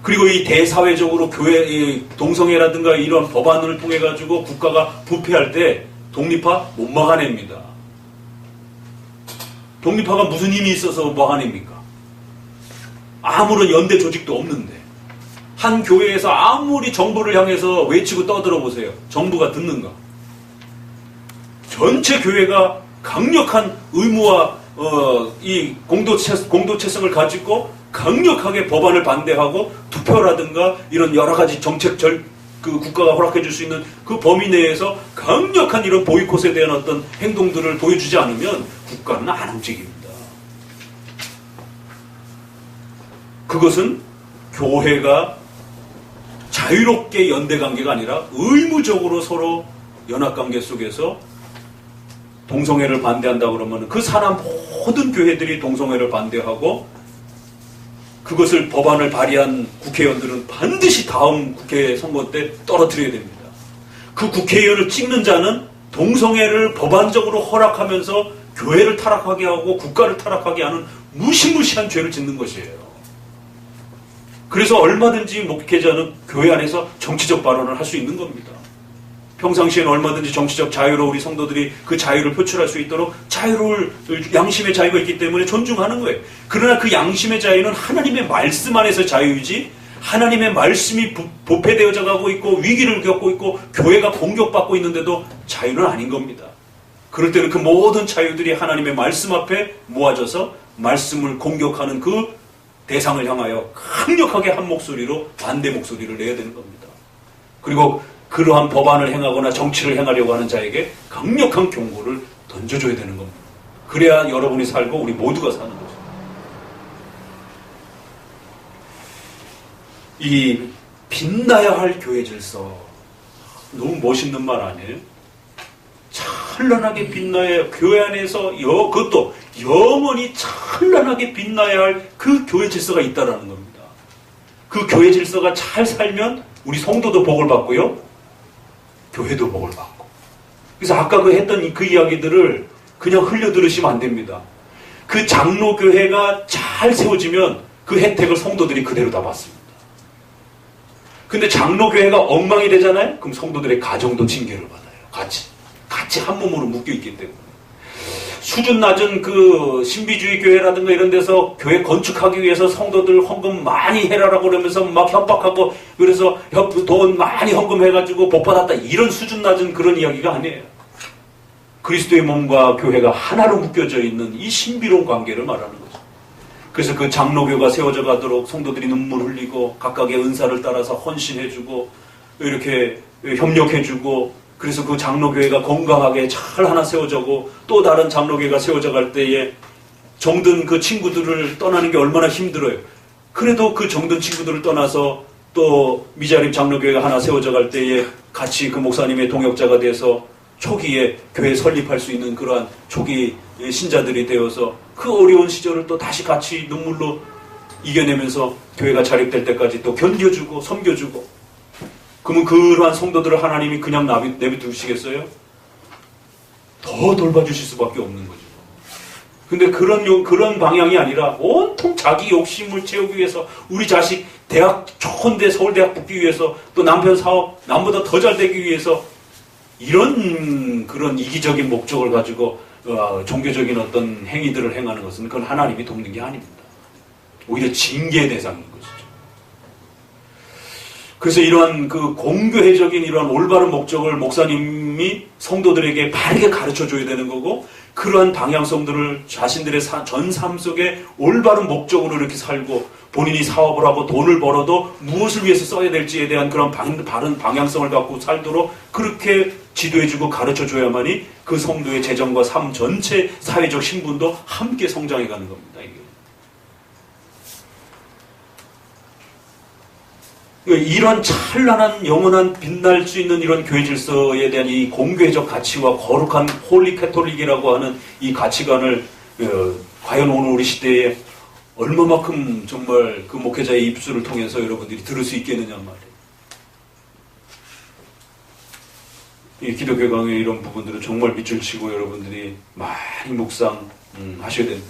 그리고 이 대사회적으로 교회 동성애라든가 이런 법안을 통해 가지고 국가가 부패할 때 독립화 못 막아냅니다. 독립화가 무슨 힘이 있어서 막아냅니까? 아무런 연대 조직도 없는데 한 교회에서 아무리 정부를 향해서 외치고 떠들어 보세요. 정부가 듣는가? 전체 교회가 강력한 의무와 이 공동체성을 가지고 강력하게 법안을 반대하고 투표라든가 이런 여러 가지 정책 그 국가가 허락해 줄 수 있는 그 범위 내에서 강력한 이런 보이콧에 대한 어떤 행동들을 보여주지 않으면 국가는 안 움직입니다. 그것은 교회가 자유롭게 연대관계가 아니라 의무적으로 서로 연합관계 속에서 동성애를 반대한다 그러면 그 사람 모든 교회들이 동성애를 반대하고 그것을 법안을 발의한 국회의원들은 반드시 다음 국회 선거 때 떨어뜨려야 됩니다. 그 국회의원을 찍는 자는 동성애를 법안적으로 허락하면서 교회를 타락하게 하고 국가를 타락하게 하는 무시무시한 죄를 짓는 것이에요. 그래서 얼마든지 목회자는 교회 안에서 정치적 발언을 할 수 있는 겁니다. 평상시에는 얼마든지 정치적 자유로 우리 성도들이 그 자유를 표출할 수 있도록 양심의 자유가 있기 때문에 존중하는 거예요. 그러나 그 양심의 자유는 하나님의 말씀 안에서 자유이지, 하나님의 말씀이 부패되어져 가고 있고 위기를 겪고 있고 교회가 공격받고 있는데도 자유는 아닌 겁니다. 그럴 때는 그 모든 자유들이 하나님의 말씀 앞에 모아져서 말씀을 공격하는 그 대상을 향하여 강력하게 한 목소리로 반대 목소리를 내야 되는 겁니다. 그리고 그러한 법안을 행하거나 정치를 행하려고 하는 자에게 강력한 경고를 던져줘야 되는 겁니다. 그래야 여러분이 살고 우리 모두가 사는 거죠. 이 빛나야 할 교회 질서, 너무 멋있는 말 아니에요? 찬란하게 빛나야, 교회 안에서 그것도 영원히 찬란하게 빛나야 할 그 교회 질서가 있다라는 겁니다. 그 교회 질서가 잘 살면 우리 성도도 복을 받고요, 교회도 복을 받고. 그래서 아까 했던 그 이야기들을 그냥 흘려 들으시면 안 됩니다. 그 장로교회가 잘 세워지면 그 혜택을 성도들이 그대로 다 받습니다. 근데 장로교회가 엉망이 되잖아요? 그럼 성도들의 가정도 징계를 받아요. 같이 한 몸으로 묶여 있기 때문에. 수준 낮은 그 신비주의 교회라든가 이런 데서 교회 건축하기 위해서 성도들 헌금 많이 해라라고 그러면서 막 협박하고, 그래서 돈 많이 헌금해가지고 복받았다, 이런 수준 낮은 그런 이야기가 아니에요. 그리스도의 몸과 교회가 하나로 묶여져 있는 이 신비로운 관계를 말하는 거죠. 그래서 그 장로교가 세워져 가도록 성도들이 눈물 흘리고 각각의 은사를 따라서 헌신해주고 이렇게 협력해주고, 그래서 그 장로교회가 건강하게 잘 하나 세워져고 또 다른 장로교회가 세워져 갈 때에 정든 그 친구들을 떠나는 게 얼마나 힘들어요. 그래도 그 정든 친구들을 떠나서 또 미자립 장로교회가 하나 세워져 갈 때에 같이 그 목사님의 동역자가 돼서 초기에 교회 설립할 수 있는 그러한 초기 신자들이 되어서 그 어려운 시절을 또 다시 같이 눈물로 이겨내면서 교회가 자립될 때까지 또 견뎌주고 섬겨주고. 그러면 그러한 성도들을 하나님이 그냥 내비두시겠어요? 더 돌봐주실 수밖에 없는 거죠. 근데 그런 방향이 아니라 온통 자기 욕심을 채우기 위해서, 우리 자식 대학 좋은 데 서울대학 붙기 위해서, 또 남편 사업 남보다 더 잘 되기 위해서, 이런 그런 이기적인 목적을 가지고 종교적인 어떤 행위들을 행하는 것은 그건 하나님이 돕는 게 아닙니다. 오히려 징계의 대상인 것이죠. 그래서 이러한 그 공교회적인 이러한 올바른 목적을 목사님이 성도들에게 바르게 가르쳐 줘야 되는 거고, 그러한 방향성들을 자신들의 전 삶 속에 올바른 목적으로 이렇게 살고, 본인이 사업을 하고 돈을 벌어도 무엇을 위해서 써야 될지에 대한 그런 바른 방향성을 갖고 살도록 그렇게 지도해주고 가르쳐 줘야만이 그 성도의 재정과 삶 전체 사회적 신분도 함께 성장해가는 겁니다. 이게. 이런 찬란한 영원한 빛날 수 있는 이런 교회 질서에 대한 이 공교회적 가치와 거룩한 홀리 캐톨릭이라고 하는 이 가치관을 과연 오늘 우리 시대에 얼마만큼 정말 그 목회자의 입술을 통해서 여러분들이 들을 수 있겠느냐 말이에요. 이 기독교 강의 이런 부분들은 정말 밑줄 치고 여러분들이 많이 묵상 하셔야 됩니다.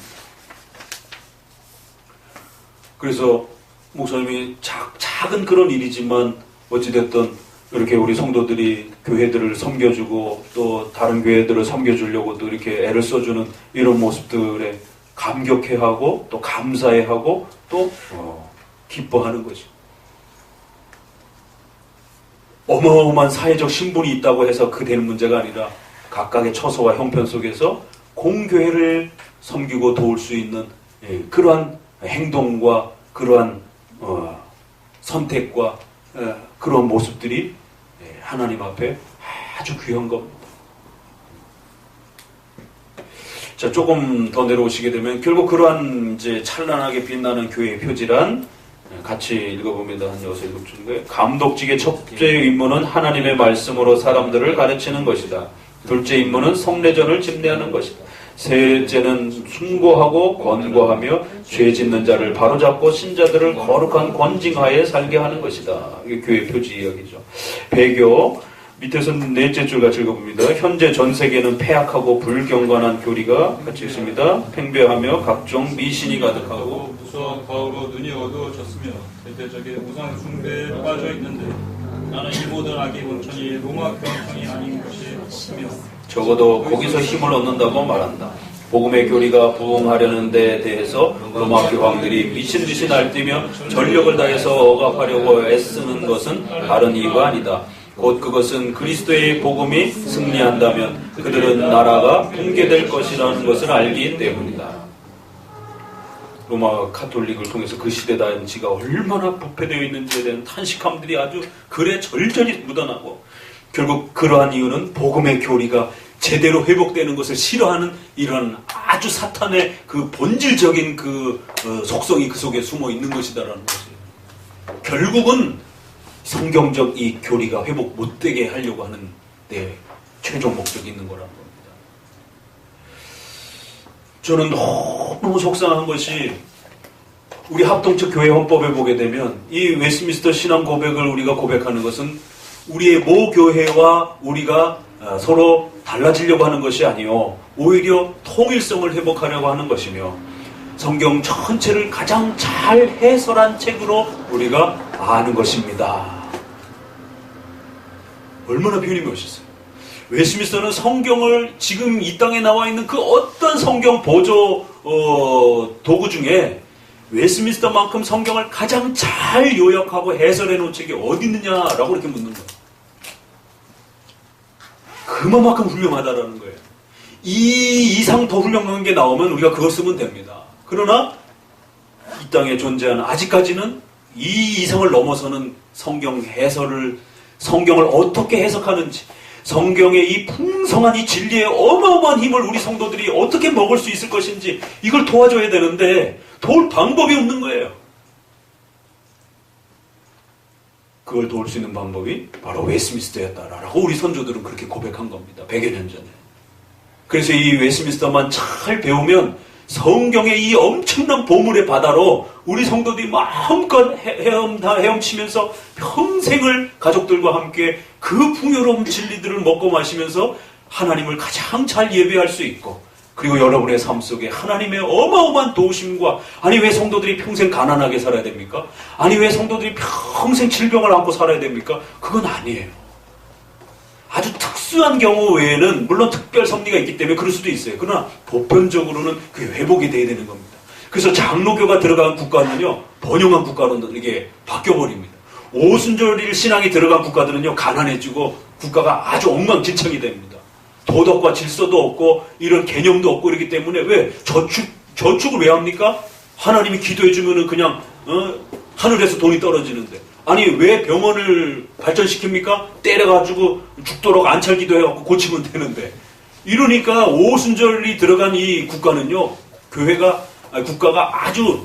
그래서 목사님이 작은 그런 일이지만 어찌됐든 이렇게 우리 성도들이 교회들을 섬겨주고 또 다른 교회들을 섬겨주려고 또 이렇게 애를 써주는 이런 모습들에 감격해하고 또 감사해하고 또 기뻐하는 거죠. 어마어마한 사회적 신분이 있다고 해서 그 되는 문제가 아니라 각각의 처소와 형편 속에서 공교회를 섬기고 도울 수 있는 그러한 행동과 그러한 선택과 그런 모습들이 하나님 앞에 아주 귀한 겁니다. 자, 조금 더 내려오시게 되면 결국 그러한 이제 찬란하게 빛나는 교회의 표지란 같이 읽어봅니다. 한 6-7줄 거예요. 감독직의 첫째 임무는 하나님의 말씀으로 사람들을 가르치는 것이다. 둘째 임무는 성례전을 집례하는 것이다. 셋째는 숭고하고 권고하며 죄 짓는 자를 바로잡고 신자들을 거룩한 권징하에 살게 하는 것이다. 이게 교회 표지 이야기죠. 배교, 밑에서는 넷째 줄 같이 읽어봅니다. 현재 전 세계는 폐악하고 불경건한 교리가 같이 있습니다. 팽배하며 각종 미신이 가득하고 무서운 가오로 눈이 어두워졌으며 대대적인 우상 숭배에 빠져 있는데 나는 이 모든 악의 원천이 로마 교황청이 아닌 것이 없으며 적어도 거기서 힘을 얻는다고 말한다. 복음의 교리가 부흥하려는 데 대해서 로마 교황들이 미친 듯이 날뛰며 전력을 다해서 억압하려고 애쓰는 것은 다른 이유가 아니다. 곧 그것은 그리스도의 복음이 승리한다면 그들은 나라가 붕괴될 것이라는 것을 알기 때문이다. 로마 카톨릭을 통해서 그 시대 단지가 얼마나 부패되어 있는지에 대한 탄식함들이 아주 글에 절절히 묻어나고, 결국 그러한 이유는 복음의 교리가 제대로 회복되는 것을 싫어하는 이런 아주 사탄의 그 본질적인 그 속성이 그 속에 숨어 있는 것이다라는 것이에요. 결국은 성경적 이 교리가 회복 못되게 하려고 하는 최종 목적이 있는 거라는 겁니다. 저는 너무 속상한 것이 우리 합동적 교회 헌법에 보게 되면 이 웨스트민스터 신앙 고백을 우리가 고백하는 것은 우리의 모 교회와 우리가 서로 달라지려고 하는 것이 아니요, 오히려 통일성을 회복하려고 하는 것이며 성경 전체를 가장 잘 해설한 책으로 우리가 아는 것입니다. 얼마나 표현이 멋있어요. 웨스트민스터는 성경을 지금 이 땅에 나와 있는 그 어떤 성경 보조 도구 중에 웨스트민스터만큼 성경을 가장 잘 요약하고 해설해 놓은 책이 어디 있느냐라고 이렇게 묻는 거예요. 그만큼 훌륭하다라는 거예요. 이 이상 더 훌륭한 게 나오면 우리가 그걸 쓰면 됩니다. 그러나 이 땅에 존재하는 아직까지는 이 이상을 넘어서는 성경 해설을, 성경을 어떻게 해석하는지, 성경의 이 풍성한 이 진리의 어마어마한 힘을 우리 성도들이 어떻게 먹을 수 있을 것인지 이걸 도와줘야 되는데 도울 방법이 없는 거예요. 그걸 도울 수 있는 방법이 바로 웨스트민스터였다라고 우리 선조들은 그렇게 고백한 겁니다. 100여 년 전에. 그래서 이 웨스트민스터만 잘 배우면 성경의 이 엄청난 보물의 바다로 우리 성도들이 마음껏 헤엄치면서 평생을 가족들과 함께 그 풍요로운 진리들을 먹고 마시면서 하나님을 가장 잘 예배할 수 있고, 그리고 여러분의 삶 속에 하나님의 어마어마한 도우심과, 아니 왜 성도들이 평생 가난하게 살아야 됩니까? 아니 왜 성도들이 평생 질병을 안고 살아야 됩니까? 그건 아니에요. 아주 특수한 경우 외에는 물론 특별 섭리가 있기 때문에 그럴 수도 있어요. 그러나 보편적으로는 그게 회복이 돼야 되는 겁니다. 그래서 장로교가 들어간 국가는요, 번영한 국가로 이게 바뀌어버립니다. 오순절 신앙이 들어간 국가들은요, 가난해지고 국가가 아주 엉망진창이 됩니다. 도덕과 질서도 없고 이런 개념도 없고 이러기 때문에 왜 저축을 왜 합니까? 하나님이 기도해주면은 그냥 하늘에서 돈이 떨어지는데, 아니 왜 병원을 발전시킵니까? 때려가지고 죽도록 안찰기도 해갖고 고치면 되는데. 이러니까 오순절이 들어간 이 국가는요, 국가가 아주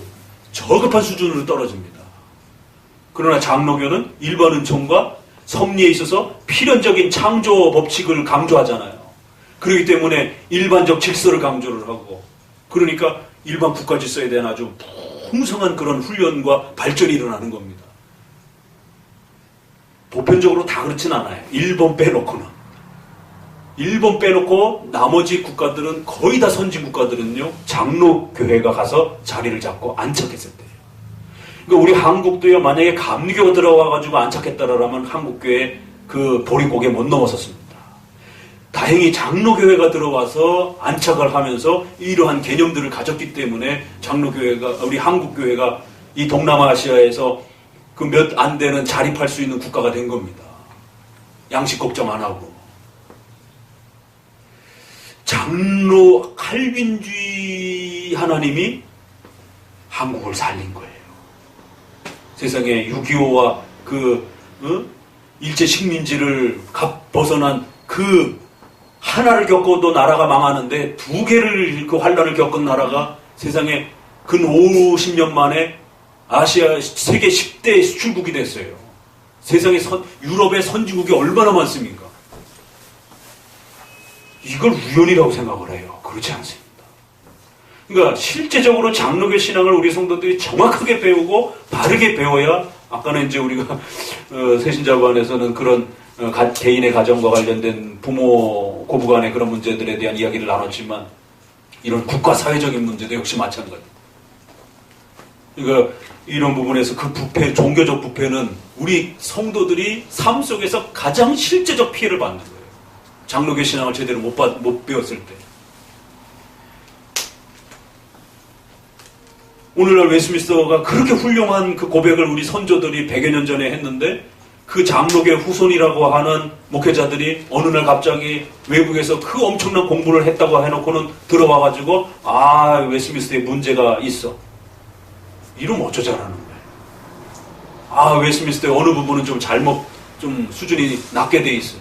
저급한 수준으로 떨어집니다. 그러나 장로교는 일반 은총과 섭리에 있어서 필연적인 창조 법칙을 강조하잖아요. 그렇기 때문에 일반적 질서를 강조를 하고, 그러니까 일반 국가 질서에 대한 아주 풍성한 그런 훈련과 발전이 일어나는 겁니다. 보편적으로 다 그렇진 않아요. 일본 빼놓고는. 일본 빼놓고 나머지 국가들은, 거의 다 선진 국가들은요, 장로교회가 가서 자리를 잡고 안착했을 때예요. 그러니까 우리 한국도요, 만약에 감리교가 들어와가지고 안착했다라면 한국교회 그 보릿고개 못 넘어섰습니다. 다행히 장로교회가 들어와서 안착을 하면서 이러한 개념들을 가졌기 때문에 장로교회가, 우리 한국교회가 이 동남아시아에서 그 몇 안 되는 자립할 수 있는 국가가 된 겁니다. 양식 걱정 안 하고. 장로 칼빈주의 하나님이 한국을 살린 거예요. 세상에 6.25와 일제 식민지를 벗어난 그 하나를 겪어도 나라가 망하는데 두 개를 그 환란을 겪은 나라가 세상에 근 50년 만에 아시아 세계 10대 수출국이 됐어요. 세상에 유럽의 선진국이 얼마나 많습니까? 이걸 우연이라고 생각을 해요. 그렇지 않습니다. 그러니까 실제적으로 장로교 신앙을 우리 성도들이 정확하게 배우고 바르게 배워야, 아까는 이제 우리가 새신자관에서는 그런 개인의 가정과 관련된 부모 고부간의 그런 문제들에 대한 이야기를 나눴지만 이런 국가 사회적인 문제도 역시 마찬가지입니다. 그러니까 이런 부분에서 그 부패, 종교적 부패는 우리 성도들이 삶 속에서 가장 실제적 피해를 받는 거예요. 장로교 신앙을 제대로 못 배웠을 때. 오늘날 웨스트민스터가 그렇게 훌륭한 그 고백을 우리 선조들이 100여 년 전에 했는데 그 장로교 후손이라고 하는 목회자들이 어느 날 갑자기 외국에서 그 엄청난 공부를 했다고 해놓고는 들어와가지고 웨스트민스터에 문제가 있어. 이러면 어쩌자라는 거예요. 웨스트민스터의 어느 부분은 좀 수준이 낮게 돼 있어.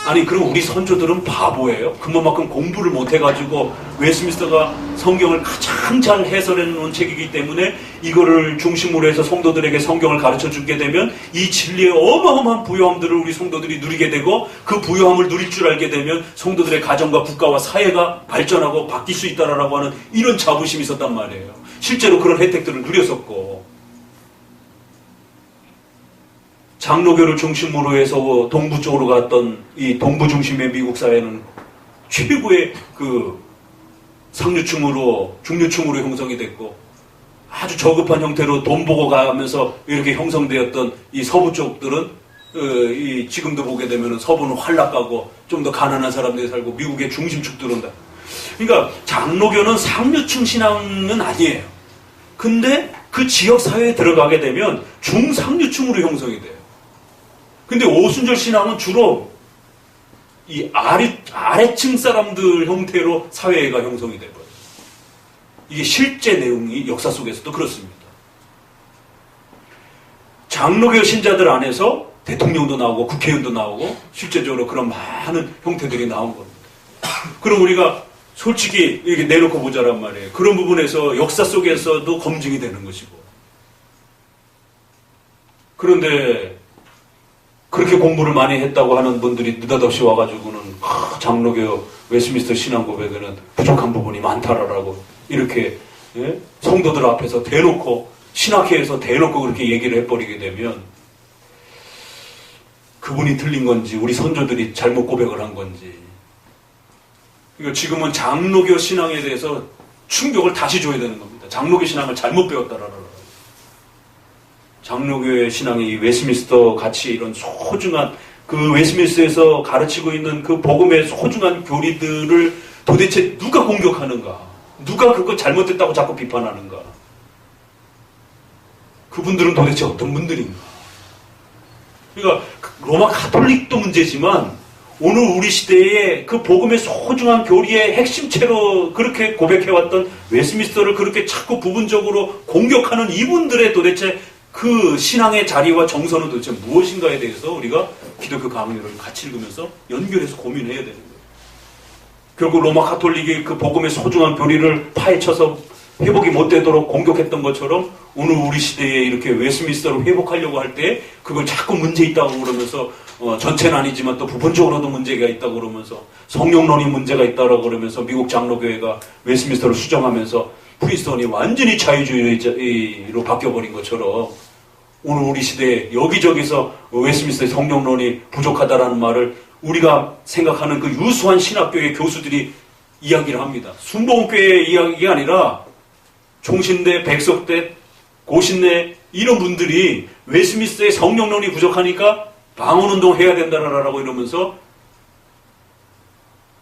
아니, 그럼 우리 선조들은 바보예요? 그만큼 공부를 못해가지고 웨스트민스터가 성경을 가장 잘 해설해 놓은 책이기 때문에 이거를 중심으로 해서 성도들에게 성경을 가르쳐 주게 되면 이 진리의 어마어마한 부요함들을 우리 성도들이 누리게 되고 그 부요함을 누릴 줄 알게 되면 성도들의 가정과 국가와 사회가 발전하고 바뀔 수 있다라고 하는 이런 자부심이 있었단 말이에요. 실제로 그런 혜택들을 누렸었고, 장로교를 중심으로 해서 동부 쪽으로 갔던 이 동부 중심의 미국 사회는 최고의 그 상류층으로, 중류층으로 형성이 됐고, 아주 저급한 형태로 돈 보고 가면서 이렇게 형성되었던 이 서부 쪽들은 지금도 보게 되면 서부는 활락가고 좀 더 가난한 사람들이 살고 미국의 중심축들은 다. 그러니까 장로교는 상류층 신앙은 아니에요. 근데 그 지역 사회에 들어가게 되면 중상류층으로 형성이 돼요. 근데 오순절 신앙은 주로 이 아래층 사람들 형태로 사회가 형성이 돼버려요. 이게 실제 내용이 역사 속에서도 그렇습니다. 장로교 신자들 안에서 대통령도 나오고 국회의원도 나오고 실제적으로 그런 많은 형태들이 나온 겁니다. 그럼 우리가 솔직히 이렇게 내놓고 보자란 말이에요. 그런 부분에서 역사 속에서도 검증이 되는 것이고. 그런데 그렇게 공부를 많이 했다고 하는 분들이 느닷없이 와가지고는 장로교 웨스트민스터 신앙 고백에는 부족한 부분이 많다라고 이렇게 성도들 앞에서 대놓고 신학회에서 대놓고 그렇게 얘기를 해버리게 되면 그분이 틀린 건지 우리 선조들이 잘못 고백을 한 건지. 그러니까 지금은 장로교 신앙에 대해서 충격을 다시 줘야 되는 겁니다. 장로교 신앙을 잘못 배웠다라는. 장로교의 신앙이 웨스트민스터 같이 이런 소중한 그 웨스트민스터에서 가르치고 있는 그 복음의 소중한 교리들을 도대체 누가 공격하는가? 누가 그걸 잘못됐다고 자꾸 비판하는가? 그분들은 도대체 어떤 분들인가? 그러니까 로마 가톨릭도 문제지만 오늘 우리 시대에 그 복음의 소중한 교리의 핵심체로 그렇게 고백해왔던 웨스트민스터를 그렇게 자꾸 부분적으로 공격하는 이분들의 도대체 그 신앙의 자리와 정서는 도대체 무엇인가에 대해서 우리가 기독교 강의를 같이 읽으면서 연결해서 고민해야 되는 거예요. 결국 로마 가톨릭이 그 복음의 소중한 교리를 파헤쳐서 회복이 못 되도록 공격했던 것처럼 오늘 우리 시대에 이렇게 웨스트민스터를 회복하려고 할 때 그걸 자꾸 문제 있다고 그러면서 전체는 아니지만 또 부분적으로도 문제가 있다고 그러면서 성령론이 문제가 있다고 그러면서 미국 장로교회가 웨스트민스터를 수정하면서 프리스턴이 완전히 자유주의로 바뀌어버린 것처럼 오늘 우리 시대에 여기저기서 웨스트민스터의 성령론이 부족하다라는 말을 우리가 생각하는 그 유수한 신학교의 교수들이 이야기를 합니다. 순복음교회의 이야기가 아니라 총신대, 백석대, 고신대 이런 분들이 웨스트민스터의 성령론이 부족하니까 방언운동 해야 된다라고 이러면서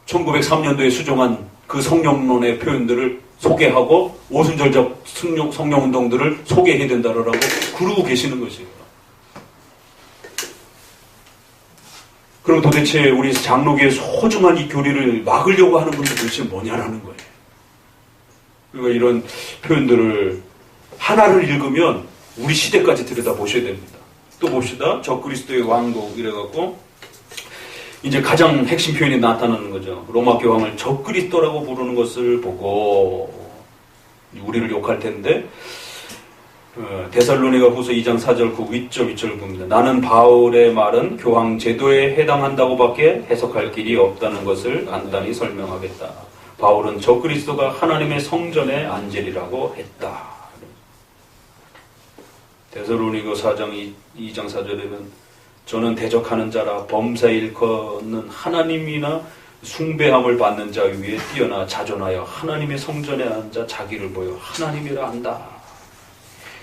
1903년도에 수정한 그 성령론의 표현들을 소개하고 오순절적 성령운동들을 소개해야 된다라고 그러고 계시는 것이에요. 그럼 도대체 우리 장로교의 소중한 이 교리를 막으려고 하는 분들 도대체 뭐냐라는 거예요. 그러니까 이런 표현들을 하나를 읽으면 우리 시대까지 들여다보셔야 됩니다. 또 봅시다. 적그리스도의 왕국 이래갖고 이제 가장 핵심 표현이 나타나는 거죠. 로마 교황을 적그리스도라고 부르는 것을 보고 우리를 욕할 텐데 데살로니가 후서 2장 4절 그 윗절 봅니다. 나는 바울의 말은 교황 제도에 해당한다고밖에 해석할 길이 없다는 것을 간단히 설명하겠다. 바울은 적그리스도가 하나님의 성전의 안젤이라고 했다. 데살로니가 4장 2장 4절에는 저는 대적하는 자라 범사 일컫는 하나님이나 숭배함을 받는 자 위에 뛰어나 자존하여 하나님의 성전에 앉아 자기를 보여 하나님이라 한다.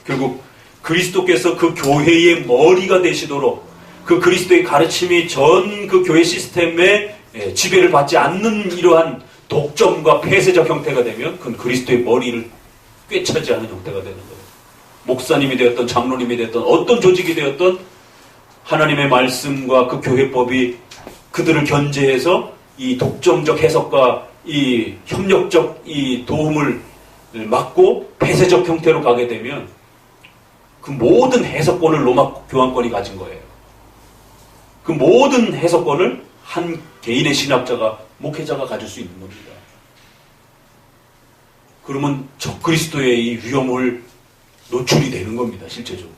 결국 그리스도께서 그 교회의 머리가 되시도록 그 그리스도의 가르침이 전 그 교회 시스템에 지배를 받지 않는 이러한 독점과 폐쇄적 형태가 되면 그건 그리스도의 머리를 꿰차지하는 형태가 되는 거예요. 목사님이 되었던 장로님이 되었던 어떤 조직이 되었던 하나님의 말씀과 그 교회법이 그들을 견제해서 이 독점적 해석과 이 협력적 이 도움을 막고 폐쇄적 형태로 가게 되면 그 모든 해석권을 로마 교황권이 가진 거예요. 그 모든 해석권을 한 개인의 신학자가, 목회자가 가질 수 있는 겁니다. 그러면 적그리스도의 이 위험을 노출이 되는 겁니다. 실제적으로.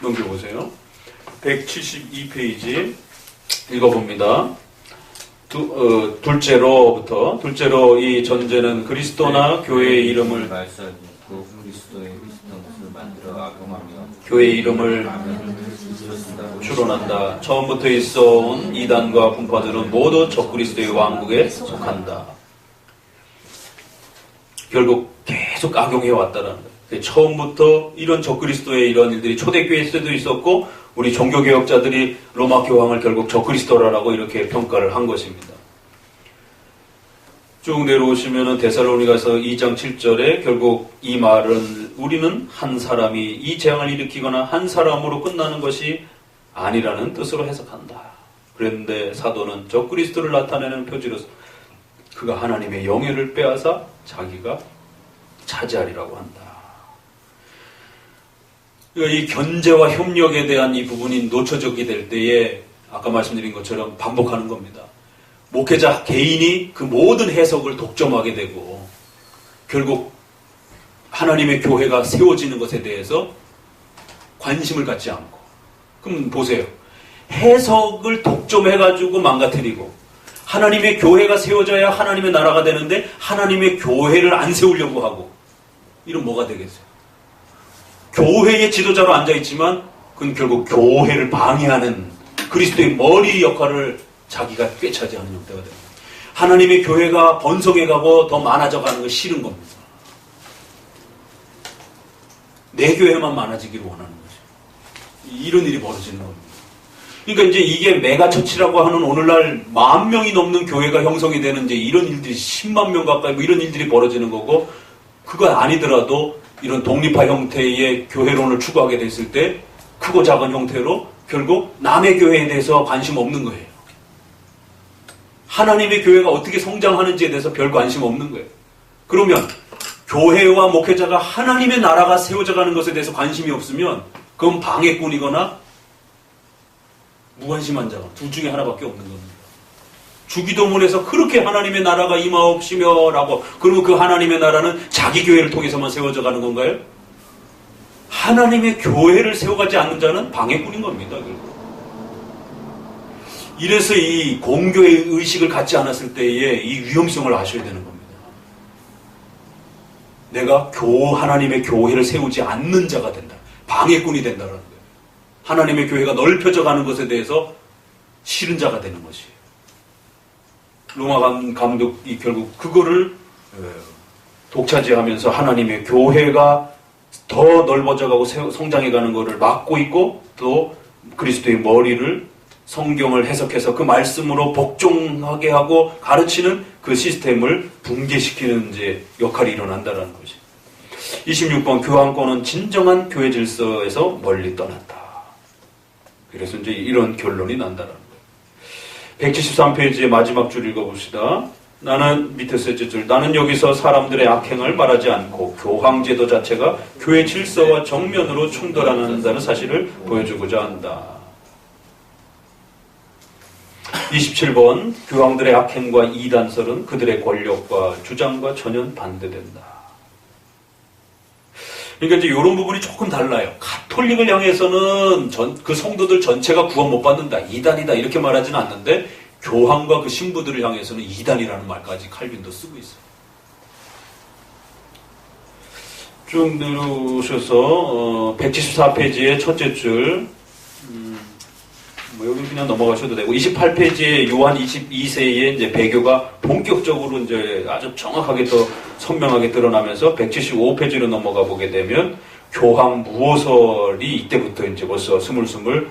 넘겨보세요. 172페이지 읽어봅니다. 둘째로 이 전제는 그리스도나 교회의 이름을 그리스도의 것을 만들어 악용하며 교회의 이름을 추론한다. 처음부터 있어온 이단과 분파들은 모두 적그리스도의 왕국에 속한다. 결국 계속 악용해왔다는 거예요. 처음부터 이런 적그리스도의 이런 일들이 초대교회에서도 있었고 우리 종교개혁자들이 로마 교황을 결국 적그리스도라고 이렇게 평가를 한 것입니다. 쭉 내려오시면 데살로니가서 2장 7절에 결국 이 말은 우리는 한 사람이 이 재앙을 일으키거나 한 사람으로 끝나는 것이 아니라는 뜻으로 해석한다. 그런데 사도는 적그리스도를 나타내는 표지로서 그가 하나님의 영예를 빼앗아 자기가 차지하리라고 한다. 이 견제와 협력에 대한 이 부분이 놓쳐지게 될 때에 아까 말씀드린 것처럼 반복하는 겁니다. 목회자 개인이 그 모든 해석을 독점하게 되고 결국 하나님의 교회가 세워지는 것에 대해서 관심을 갖지 않고 그럼 보세요. 해석을 독점해가지고 망가뜨리고 하나님의 교회가 세워져야 하나님의 나라가 되는데 하나님의 교회를 안 세우려고 하고 이런 뭐가 되겠어요? 교회의 지도자로 앉아있지만 그건 결국 교회를 방해하는 그리스도의 머리 역할을 자기가 꿰차지하는 형태가 됩니다. 하나님의 교회가 번성해가고 더 많아져가는 거 싫은 겁니다. 내 교회만 많아지기를 원하는 거죠. 이런 일이 벌어지는 겁니다. 그러니까 이제 이게 메가처치라고 하는 오늘날 10,000명이 넘는 교회가 형성이 되는 이제 이런 일들이 10만 명 가까이 뭐 이런 일들이 벌어지는 거고 그거 아니더라도 이런 독립화 형태의 교회론을 추구하게 됐을 때 크고 작은 형태로 결국 남의 교회에 대해서 관심 없는 거예요. 하나님의 교회가 어떻게 성장하는지에 대해서 별 관심 없는 거예요. 그러면 교회와 목회자가 하나님의 나라가 세워져가는 것에 대해서 관심이 없으면 그건 방해꾼이거나 무관심한 자가 둘 중에 하나밖에 없는 겁니다. 주기도문에서 그렇게 하나님의 나라가 임하옵시며 라고 그러면 그 하나님의 나라는 자기 교회를 통해서만 세워져 가는 건가요? 하나님의 교회를 세워가지 않는 자는 방해꾼인 겁니다. 결국. 이래서 이 공교의 의식을 갖지 않았을 때의 이 위험성을 아셔야 되는 겁니다. 내가 하나님의 교회를 세우지 않는 자가 된다. 방해꾼이 된다는 거예요. 하나님의 교회가 넓혀져 가는 것에 대해서 싫은 자가 되는 것이에요. 로마 감독이 결국 그거를 독차지하면서 하나님의 교회가 더 넓어져가고 성장해가는 것을 막고 있고 또 그리스도의 머리를 성경을 해석해서 그 말씀으로 복종하게 하고 가르치는 그 시스템을 붕괴시키는 이제 역할이 일어난다는 것이. 26번 교황권은 진정한 교회 질서에서 멀리 떠났다. 그래서 이제 이런 결론이 난다는 거예요. 173페이지의 마지막 줄 읽어봅시다. 나는 밑에 셋째 줄 나는 여기서 사람들의 악행을 말하지 않고 교황제도 자체가 교회 질서와 정면으로 충돌한다는 사실을 보여주고자 한다. 27번 교황들의 악행과 이단설은 그들의 권력과 주장과 전혀 반대된다. 그러니까 이제 이런 부분이 조금 달라요. 가톨릭을 향해서는 그 성도들 전체가 구원 못 받는다. 이단이다. 이렇게 말하지는 않는데 교황과 그 신부들을 향해서는 이단이라는 말까지 칼빈도 쓰고 있어요. 쭉 내려오셔서 174페이지의 첫째 줄 뭐 여기 그냥 넘어가셔도 되고 28페이지에 요한 22세에 이제 배교가 본격적으로 이제 아주 정확하게 더 선명하게 드러나면서 175페이지로 넘어가 보게 되면 교황 무호설이 이때부터 이제 벌써 스물스물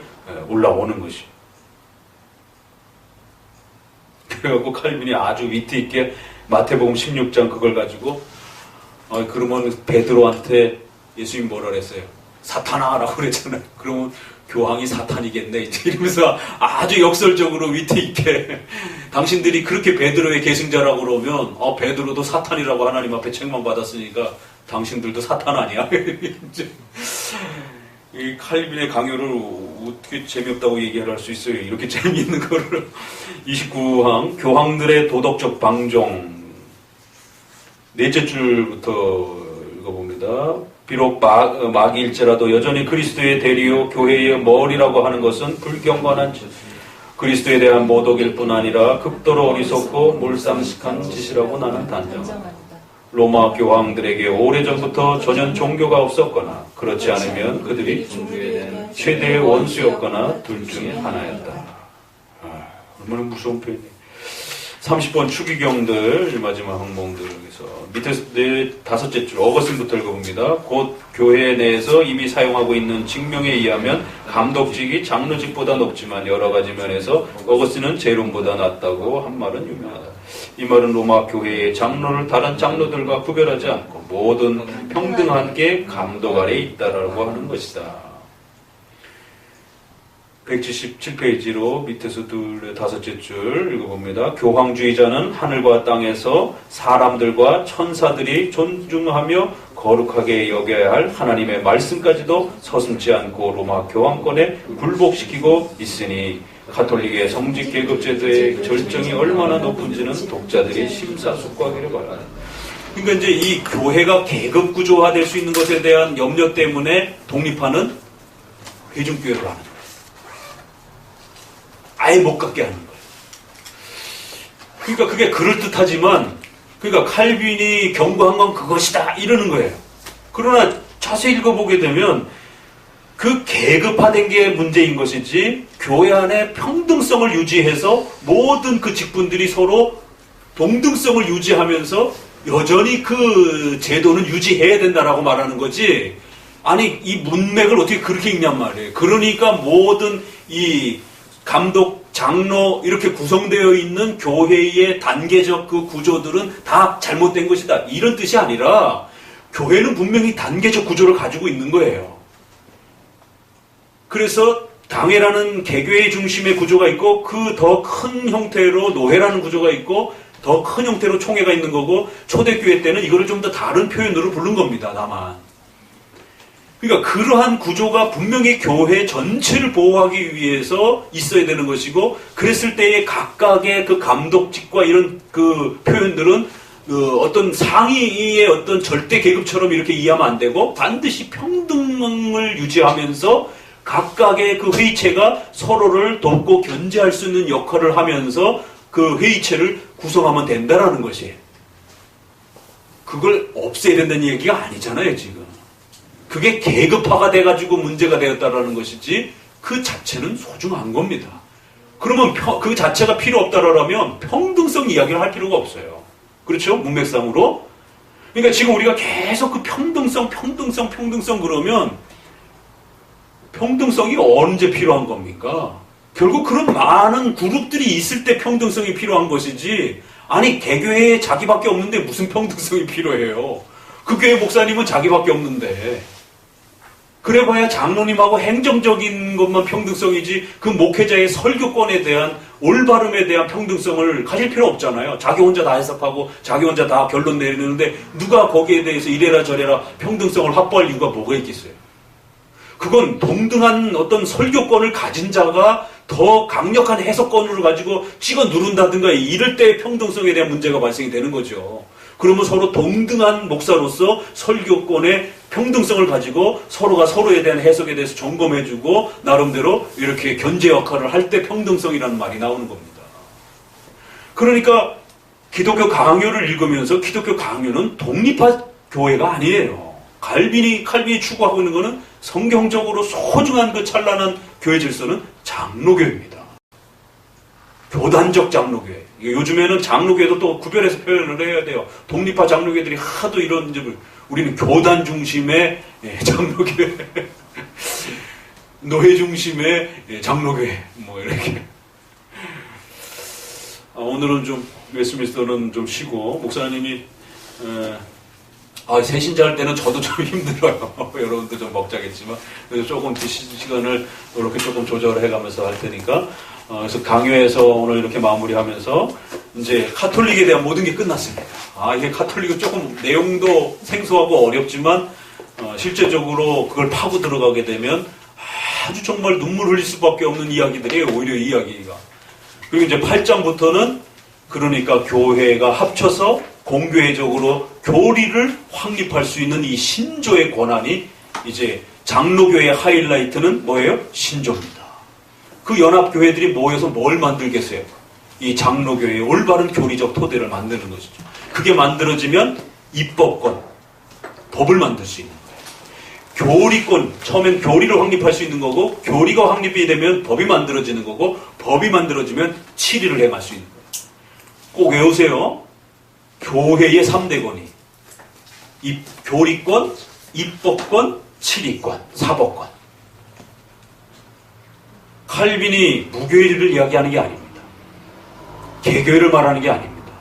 올라오는 것이. 그래갖고 칼빈이 아주 위트 있게 마태복음 16장 그걸 가지고 그러면 베드로한테 예수님 뭐라 그랬어요? 사탄아라고 그랬잖아요. 그러면 교황이 사탄이겠네 이제 이러면서 아주 역설적으로 위트 있게 당신들이 그렇게 베드로의 계승자라고 그러면 베드로도 사탄이라고 하나님 앞에 책망받았으니까 당신들도 사탄 아니야? 이 칼빈의 강요를 어떻게 재미없다고 얘기할 수 있어요? 이렇게 재미있는 거를 29항 교황들의 도덕적 방종 넷째 줄부터 읽어봅니다. 비록 마귀일지라도 여전히 그리스도의 대리요 교회의 머리라고 하는 것은 불경건한 짓 그리스도에 대한 모독일 뿐 아니라 극도로 어리석고 몰상식한 짓이라고 나는 단정한다. 로마 교황들에게 오래전부터 전혀 종교가 없었거나 그렇지 않으면 그들이 최대의 원수였거나 둘 중에 하나였다. 얼마나 무서운 표현이에요. 30번 추기경들 마지막 항목들에서 밑에 다섯째 줄 어거스틴부터 읽어봅니다. 곧 교회 내에서 이미 사용하고 있는 직명에 의하면 감독직이 장로직보다 높지만 여러 가지 면에서 어거스틴은 제롬보다 낫다고 한 말은 유명하다. 이 말은 로마 교회의 장로를 다른 장로들과 구별하지 않고 모든 평등한 게 감독 아래에 있다라고 하는 것이다. 177페이지로 밑에서 다섯째 줄 읽어봅니다. 교황주의자는 하늘과 땅에서 사람들과 천사들이 존중하며 거룩하게 여겨야 할 하나님의 말씀까지도 서슴지 않고 로마 교황권에 굴복시키고 있으니 가톨릭의 성직계급 제도의 절정이 얼마나 높은지는 독자들이 심사숙고하기를 바란다. 그러니까 이제 이 교회가 계급 구조화될 수 있는 것에 대한 염려 때문에 독립하는 회중교회를 하는 거예요. 아예 못 갖게 하는 거예요. 그러니까 그게 그럴듯하지만 그러니까 칼빈이 경고한 건 그것이다 이러는 거예요. 그러나 자세히 읽어보게 되면 그 계급화된 게 문제인 것이지 교회 안에 평등성을 유지해서 모든 그 직분들이 서로 동등성을 유지하면서 여전히 그 제도는 유지해야 된다라고 말하는 거지. 아니 이 문맥을 어떻게 그렇게 읽냔 말이에요. 그러니까 모든 이 감독, 장로 이렇게 구성되어 있는 교회의 단계적 그 구조들은 다 잘못된 것이다. 이런 뜻이 아니라 교회는 분명히 단계적 구조를 가지고 있는 거예요. 그래서 당회라는 개교의 중심의 구조가 있고 그 더 큰 형태로 노회라는 구조가 있고 더 큰 형태로 총회가 있는 거고 초대교회 때는 이거를 좀 더 다른 표현으로 부른 겁니다. 다만. 그러니까 그러한 구조가 분명히 교회 전체를 보호하기 위해서 있어야 되는 것이고 그랬을 때의 각각의 그 감독직과 이런 그 표현들은 어떤 상위의 어떤 절대 계급처럼 이렇게 이해하면 안 되고 반드시 평등을 유지하면서 각각의 그 회의체가 서로를 돕고 견제할 수 있는 역할을 하면서 그 회의체를 구성하면 된다라는 것이에요. 그걸 없애야 된다는 얘기가 아니잖아요, 지금. 그게 계급화가 돼가지고 문제가 되었다라는 것이지 그 자체는 소중한 겁니다. 그러면 그 자체가 필요 없다라면 평등성 이야기를 할 필요가 없어요. 그렇죠? 문맥상으로. 그러니까 지금 우리가 계속 그 평등성 그러면 평등성이 언제 필요한 겁니까? 결국 그런 많은 그룹들이 있을 때 평등성이 필요한 것이지 아니 개교회에 자기밖에 없는데 무슨 평등성이 필요해요. 그 교회 목사님은 자기밖에 없는데 그래봐야 장로님하고 행정적인 것만 평등성이지 그 목회자의 설교권에 대한 올바름에 대한 평등성을 가질 필요 없잖아요. 자기 혼자 다 해석하고 자기 혼자 다 결론 내리는데 누가 거기에 대해서 이래라 저래라 평등성을 확보할 이유가 뭐가 있겠어요. 그건 동등한 어떤 설교권을 가진 자가 더 강력한 해석권을 가지고 찍어 누른다든가 이럴 때 평등성에 대한 문제가 발생이 되는 거죠. 그러면 서로 동등한 목사로서 설교권의 평등성을 가지고 서로가 서로에 대한 해석에 대해서 점검해주고 나름대로 이렇게 견제 역할을 할 때 평등성이라는 말이 나오는 겁니다. 그러니까 기독교 강요를 읽으면서 기독교 강요는 독립한 교회가 아니에요. 칼빈이 추구하고 있는 것은 성경적으로 소중한 그 찬란한 교회 질서는 장로교회입니다. 교단적 장로교회. 요즘에는 장로교회도 또 구별해서 표현을 해야 돼요. 독립파 장로교회들이 하도 이런 점을, 우리는 교단 중심의 장로교회, 노예 중심의 장로교회, 뭐 이렇게. 오늘은 좀 웨스트민스터는 좀 쉬고, 목사님이 새신자 할 때는 저도 좀 힘들어요. 여러분도 좀 먹자겠지만, 그래서 조금 시간을 이렇게 조금 조절을 해가면서 할 테니까. 그래서 강요해서 오늘 이렇게 마무리하면서 이제 카톨릭에 대한 모든 게 끝났습니다. 이게 카톨릭은 조금 내용도 생소하고 어렵지만 실제적으로 그걸 파고 들어가게 되면 아주 정말 눈물 흘릴 수밖에 없는 이야기들이에요. 오히려 이야기가. 그리고 이제 8장부터는 그러니까 교회가 합쳐서 공교회적으로 교리를 확립할 수 있는 이 신조의 권한이, 이제 장로교회의 하이라이트는 뭐예요? 신조입니다. 그 연합교회들이 모여서 뭘 만들겠어요? 이 장로교회의 올바른 교리적 토대를 만드는 것이죠. 그게 만들어지면 입법권, 법을 만들 수 있는 거예요. 교리권, 처음엔 교리를 확립할 수 있는 거고, 교리가 확립이 되면 법이 만들어지는 거고, 법이 만들어지면 치리를 행할 수 있는 거예요. 꼭 외우세요. 교회의 3대 권위. 교리권, 입법권, 치리권, 사법권. 칼빈이 무교회를 이야기하는 게 아닙니다. 개교회를 말하는 게 아닙니다.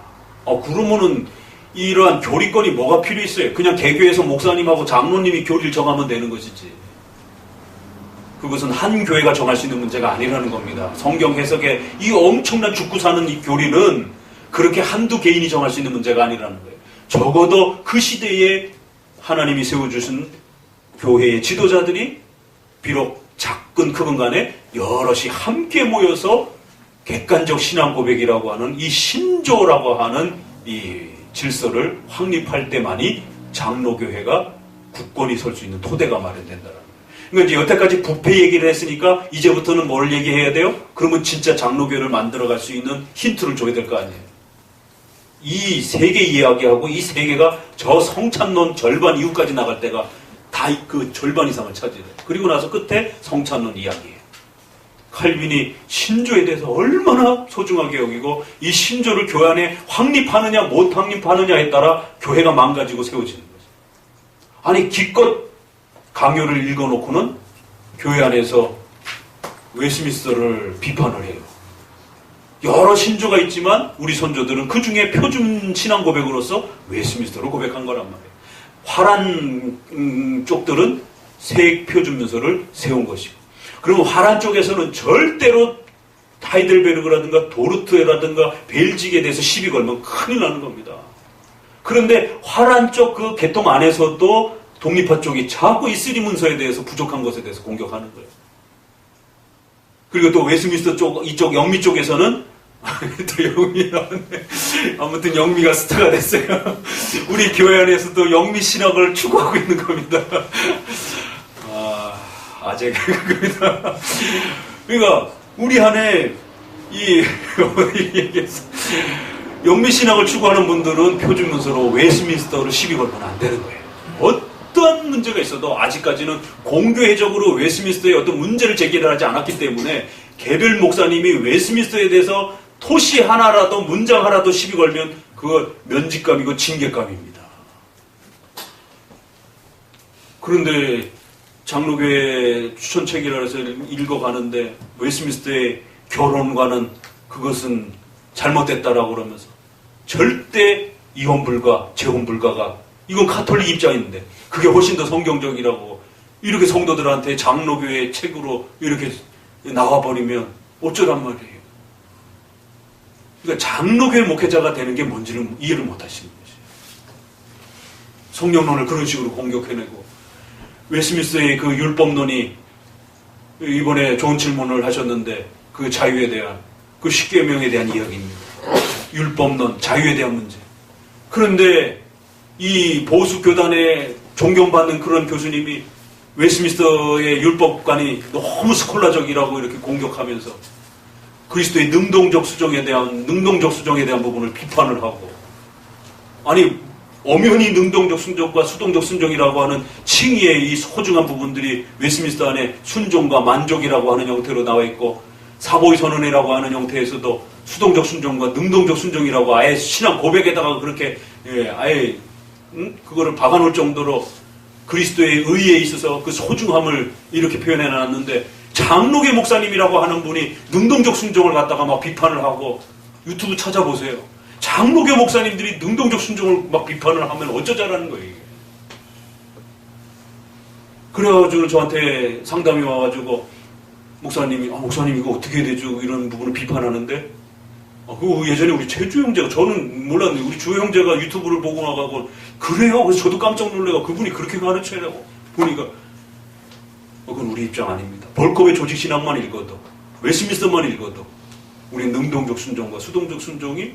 그러면은 이러한 교리권이 뭐가 필요 있어요? 그냥 개교에서 목사님하고 장로님이 교리를 정하면 되는 것이지. 그것은 한 교회가 정할 수 있는 문제가 아니라는 겁니다. 성경 해석에 이 엄청난 죽고 사는 이 교리는 그렇게 한두 개인이 정할 수 있는 문제가 아니라는 거예요. 적어도 그 시대에 하나님이 세워주신 교회의 지도자들이 비록 작건 크건 간에 여럿이 함께 모여서 객관적 신앙 고백이라고 하는 이 신조라고 하는 이 질서를 확립할 때만이 장로교회가 굳건히 설 수 있는 토대가 마련된다는 거예요. 그러니까 이제 여태까지 부패 얘기를 했으니까 이제부터는 뭘 얘기해야 돼요? 그러면 진짜 장로교회를 만들어갈 수 있는 힌트를 줘야 될 거 아니에요. 이 세 개 이야기하고 이 세 개가 저 성찬론 절반 이후까지 나갈 때가 다 그 절반 이상을 차지해요. 그리고 나서 끝에 성찬론 이야기예요. 칼빈이 신조에 대해서 얼마나 소중하게 여기고 이 신조를 교회 안에 확립하느냐 못 확립하느냐에 따라 교회가 망가지고 세워지는 거죠. 아니 기껏 강요를 읽어놓고는 교회 안에서 웨스민스터를 비판을 해요. 여러 신조가 있지만 우리 선조들은 그 중에 표준 신앙 고백으로서 웨스민스터를 고백한 거란 말이에요. 화란 쪽들은 새 표준 문서를 세운 것이고, 그리고 화란 쪽에서는 절대로 하이델베르그라든가 도르트라든가 벨직에 대해서 시비 걸면 큰일 나는 겁니다. 그런데 화란 쪽 그 계통 안에서도 독립파 쪽이 자꾸 이 쓰리 문서에 대해서 부족한 것에 대해서 공격하는 거예요. 그리고 또 웨스민스터 쪽, 이쪽 영미 쪽에서는 또 영미 나왔네. 아무튼 영미가 스타가 됐어요. 우리 교회 안에서도 영미 신학을 추구하고 있는 겁니다. 아재 개그입니다. 그러니까 우리 안에 이 얘기했어. 영미 신학을 추구하는 분들은 표준 문서로 웨스민스터로 시비 걸면 안 되는 거예요. 어떠한 문제가 있어도 아직까지는 공교회적으로 웨스민스터에 어떤 문제를 제기하지 않았기 때문에 개별 목사님이 웨스민스터에 대해서 토시 하나라도 문장 하나도 시비 걸면 그거 면직감이고 징계감입니다. 그런데 장로교회 추천책이라 해서 읽어가는데 웨스민스터의 결혼과는 그것은 잘못됐다라고 그러면서 절대 이혼 불가, 재혼 불가가, 이건 가톨릭 입장인데 그게 훨씬 더 성경적이라고 이렇게 성도들한테 장로교회 책으로 이렇게 나와버리면 어쩌란 말이에요. 그러니까 장로교회 목회자가 되는 게 뭔지를 이해를 못하시는 거죠. 성경론을 그런 식으로 공격해내고, 웨스민스터의 그 율법론이 이번에 좋은 질문을 하셨는데 그 자유에 대한, 그 십계명에 대한 이야기입니다. 율법론, 자유에 대한 문제. 그런데 이 보수 교단에 존경받는 그런 교수님이 웨스민스터의 율법관이 너무 스콜라적이라고 이렇게 공격하면서 그리스도의 능동적 수정에 대한 부분을 비판을 하고, 아니 엄연히 능동적 순종과 수동적 순종이라고 하는 칭의의 이 소중한 부분들이 웨스민스터 안에 순종과 만족이라고 하는 형태로 나와 있고, 사보이 선언회라고 하는 형태에서도 수동적 순종과 능동적 순종이라고 아예 신앙 고백에다가 그렇게 아예 그거를 박아놓을 정도로 그리스도의 의에 있어서 그 소중함을 이렇게 표현해 놨는데, 장로계 목사님이라고 하는 분이 능동적 순종을 갖다가 막 비판을 하고, 유튜브 찾아보세요. 장로계 목사님들이 능동적 순종을 막 비판을 하면 어쩌자라는 거예요, 이게. 그래가지고 저한테 상담이 와가지고, 목사님 이거 어떻게 해야 되죠? 이런 부분을 비판하는데, 그 예전에 우리 최주 형제가, 저는 몰랐는데 우리 주 형제가 유튜브를 보고 나가고, 그래요? 그래서 저도 깜짝 놀래가 그분이 그렇게 가르쳐라고 보니까, 그건 우리 입장 아닙니다. 벌컵의 조직신학만 읽어도, 웨스민스터만 읽어도, 우리 능동적 순종과 수동적 순종이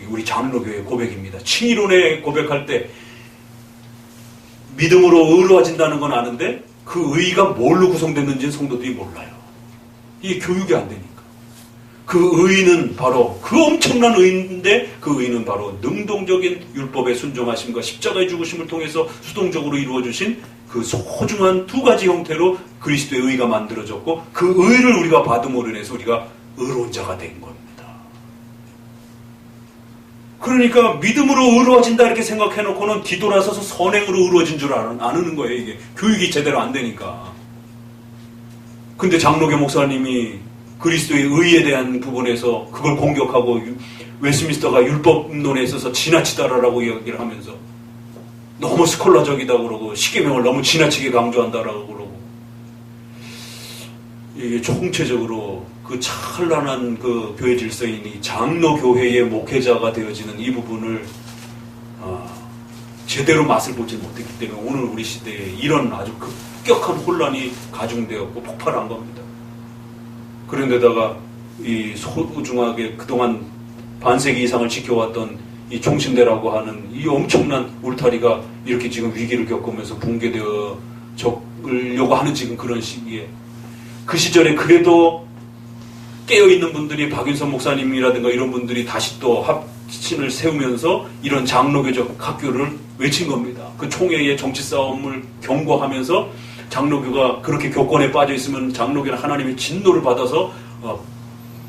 우리 장로교의 고백입니다. 칭의론에 고백할 때 믿음으로 의로워진다는 건 아는데 그 의의가 뭘로 구성됐는지는 성도들이 몰라요. 이게 교육이 안 되니까. 그 의의는 바로, 그 엄청난 의의인데 그 의의는 바로 능동적인 율법의 순종하심과 십자가의 죽으심을 통해서 수동적으로 이루어주신 그 소중한 두 가지 형태로 그리스도의 의의가 만들어졌고, 그 의의를 우리가 받음으로 인해서 우리가 의로운 자가 된 겁니다. 그러니까 믿음으로 의로워진다 이렇게 생각해놓고는 뒤돌아서서 선행으로 의로워진 줄 아는 거예요. 이게 교육이 제대로 안 되니까. 근데 장로교 목사님이 그리스도의 의에 대한 부분에서 그걸 공격하고, 웨스민스터가 율법론에 있어서 지나치다라고 이야기를 하면서 너무 스콜라적이다 그러고, 십계명을 너무 지나치게 강조한다라고 그러고, 이게 총체적으로 그 찬란한 그 교회 질서인 이 장로교회의 목회자가 되어지는 이 부분을 제대로 맛을 보지 못했기 때문에 오늘 우리 시대에 이런 아주 급격한 혼란이 가중되었고 폭발한 겁니다. 그런데다가 이 소중하게 그동안 반세기 이상을 지켜왔던 이 종신대라고 하는 이 엄청난 울타리가 이렇게 지금 위기를 겪으면서 붕괴되어 적으려고 하는 지금 그런 시기에, 그 시절에 그래도 깨어있는 분들이 박윤선 목사님이라든가 이런 분들이 다시 또 합신을 세우면서 이런 장로교적 학교를 외친 겁니다. 그 총회의 정치 싸움을 경고하면서 장로교가 그렇게 교권에 빠져 있으면 장로교는 하나님의 진노를 받아서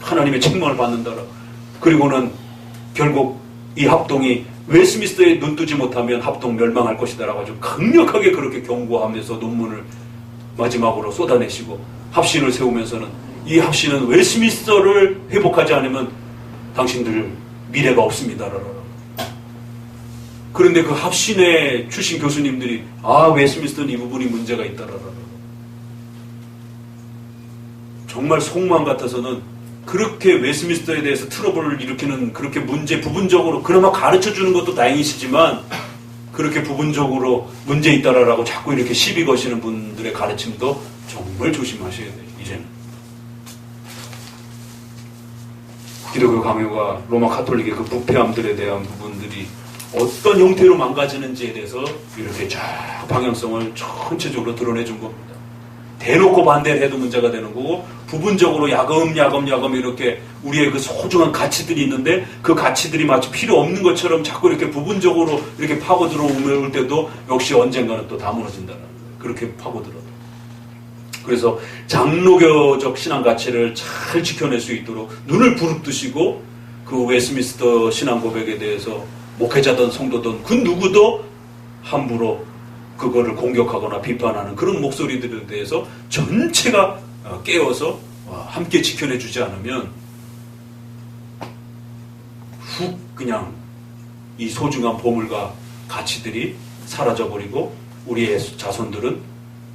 하나님의 책망을 받는다라. 그리고는 결국 이 합동이 웨스민스터에 눈뜨지 못하면 합동 멸망할 것이다라고 아주 강력하게 그렇게 경고하면서 논문을 마지막으로 쏟아내시고, 합신을 세우면서는 이 합신은 웨스민스터를 회복하지 않으면 당신들 미래가 없습니다라고. 그런데 그 합신의 출신 교수님들이 웨스민스터는 이 부분이 문제가 있다라고. 정말 속마음 같아서는 그렇게 웨스민스터에 대해서 트러블을 일으키는, 그렇게 문제 부분적으로 그나마 가르쳐주는 것도 다행이시지만 그렇게 부분적으로 문제 있다라고 자꾸 이렇게 시비 거시는 분들의 가르침도 정말 조심하셔야 돼요. 이제는 기독교 강요가 로마 카톨릭의 그 부패함들에 대한 부분들이 어떤 형태로 망가지는지에 대해서 이렇게 쫙 방향성을 전체적으로 드러내준 겁니다. 대놓고 반대를 해도 문제가 되는 거고, 부분적으로 야금야금 이렇게 우리의 그 소중한 가치들이 있는데 그 가치들이 마치 필요 없는 것처럼 자꾸 이렇게 부분적으로 이렇게 파고 들어올 때도 역시 언젠가는 또 다 무너진다는 거예요. 그렇게 파고들어도. 그래서 장로교적 신앙 가치를 잘 지켜낼 수 있도록 눈을 부릅뜨시고, 그 웨스민스터 신앙 고백에 대해서 목회자든 성도든 그 누구도 함부로 그거를 공격하거나 비판하는 그런 목소리들에 대해서 전체가 깨어서 함께 지켜내주지 않으면 훅 그냥 이 소중한 보물과 가치들이 사라져버리고 우리의 자손들은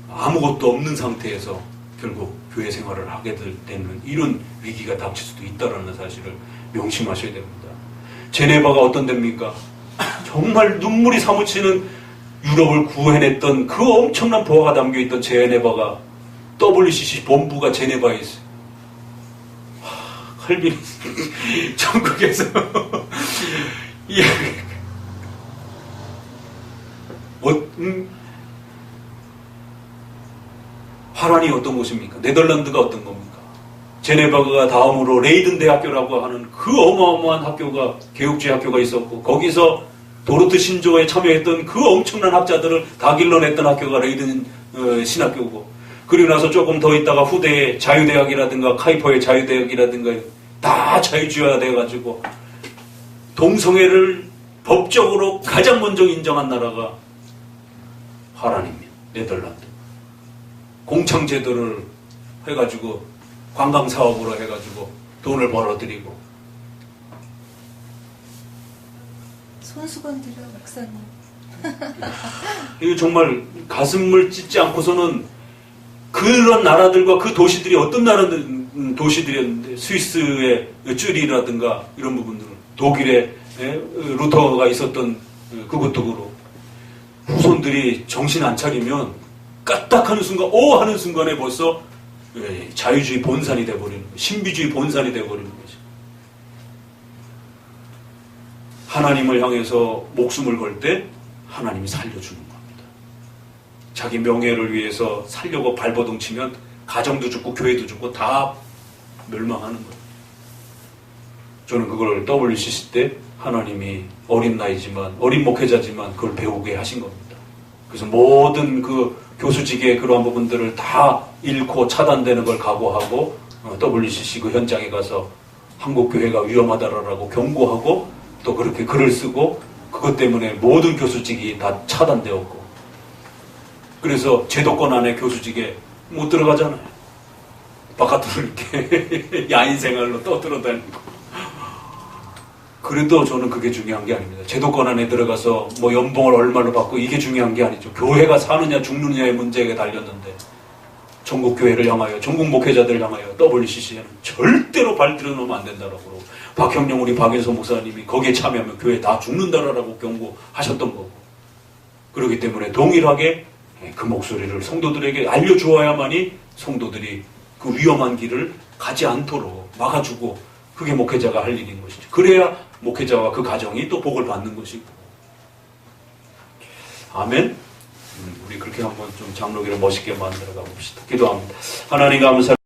아무것도 없는 상태에서 결국 교회 생활을 하게 되는 이런 위기가 닥칠 수도 있다는 사실을 명심하셔야 됩니다. 제네바가 어떤 데입니까? 정말 눈물이 사무치는 유럽을 구해냈던 그 엄청난 보화가 담겨있던 제네바가, WCC 본부가 제네바에 있어요. 칼빈이 전국에서 화란이 어떤 곳입니까? 네덜란드가 어떤 겁니까? 제네바가 다음으로 레이든 대학교라고 하는 그 어마어마한 학교가, 개혁주의 학교가 있었고, 거기서 도로트 신조어에 참여했던 그 엄청난 학자들을 다 길러냈던 학교가 레이든 신학교고, 그리고 나서 조금 더 있다가 후대에 자유대학이라든가 카이퍼의 자유대학이라든가 다 자유주의화 돼가지고 동성애를 법적으로 가장 먼저 인정한 나라가 하란입니다. 네덜란드. 공창제도를 해가지고 관광사업으로 해가지고 돈을 벌어들이고. 손수건 드려 목사님. 이거 정말 가슴을 찢지 않고서는 그런 나라들과 그 도시들이 어떤 도시들이었는데, 스위스의 쭈리라든가 이런 부분들은, 독일의 루터가 있었던 그것도 그렇고, 후손들이 정신 안 차리면 까딱하는 순간, 오 하는 순간에 벌써 자유주의 본산이 돼버리는 거예요. 신비주의 본산이 돼버리는 거죠. 하나님을 향해서 목숨을 걸 때 하나님이 살려주는 겁니다. 자기 명예를 위해서 살려고 발버둥 치면 가정도 죽고 교회도 죽고 다 멸망하는 거예요. 저는 그걸 WCC 때 하나님이 어린 나이지만, 어린 목회자지만 그걸 배우게 하신 겁니다. 그래서 모든 그 교수직의 그러한 부분들을 다 잃고 차단되는 걸 각오하고 WCC 그 현장에 가서 한국교회가 위험하다라고 경고하고, 또 그렇게 글을 쓰고, 그것 때문에 모든 교수직이 다 차단되었고, 그래서 제도권 안에 교수직에 못 들어가잖아요. 바깥으로 이렇게 야인 생활로 떠들어다니고. 그래도 저는 그게 중요한 게 아닙니다. 제도권 안에 들어가서 뭐 연봉을 얼마로 받고 이게 중요한 게 아니죠. 교회가 사느냐 죽느냐의 문제에 달렸는데, 전국 교회를 향하여, 전국 목회자들을 향하여 WCC에는 절대로 발 들여놓으면 안 된다라고 그러고, 박형령 우리 박인서 목사님이 거기에 참여하면 교회 다 죽는다라고 경고하셨던 거고, 그렇기 때문에 동일하게 그 목소리를 성도들에게 알려주어야만이 성도들이 그 위험한 길을 가지 않도록 막아주고, 그게 목회자가 할 일인 것이죠. 그래야 목회자와 그 가정이 또 복을 받는 것이고. 아멘. 우리 그렇게 한번 좀 장로교를 멋있게 만들어가 봅시다. 기도합니다. 하나님 감사.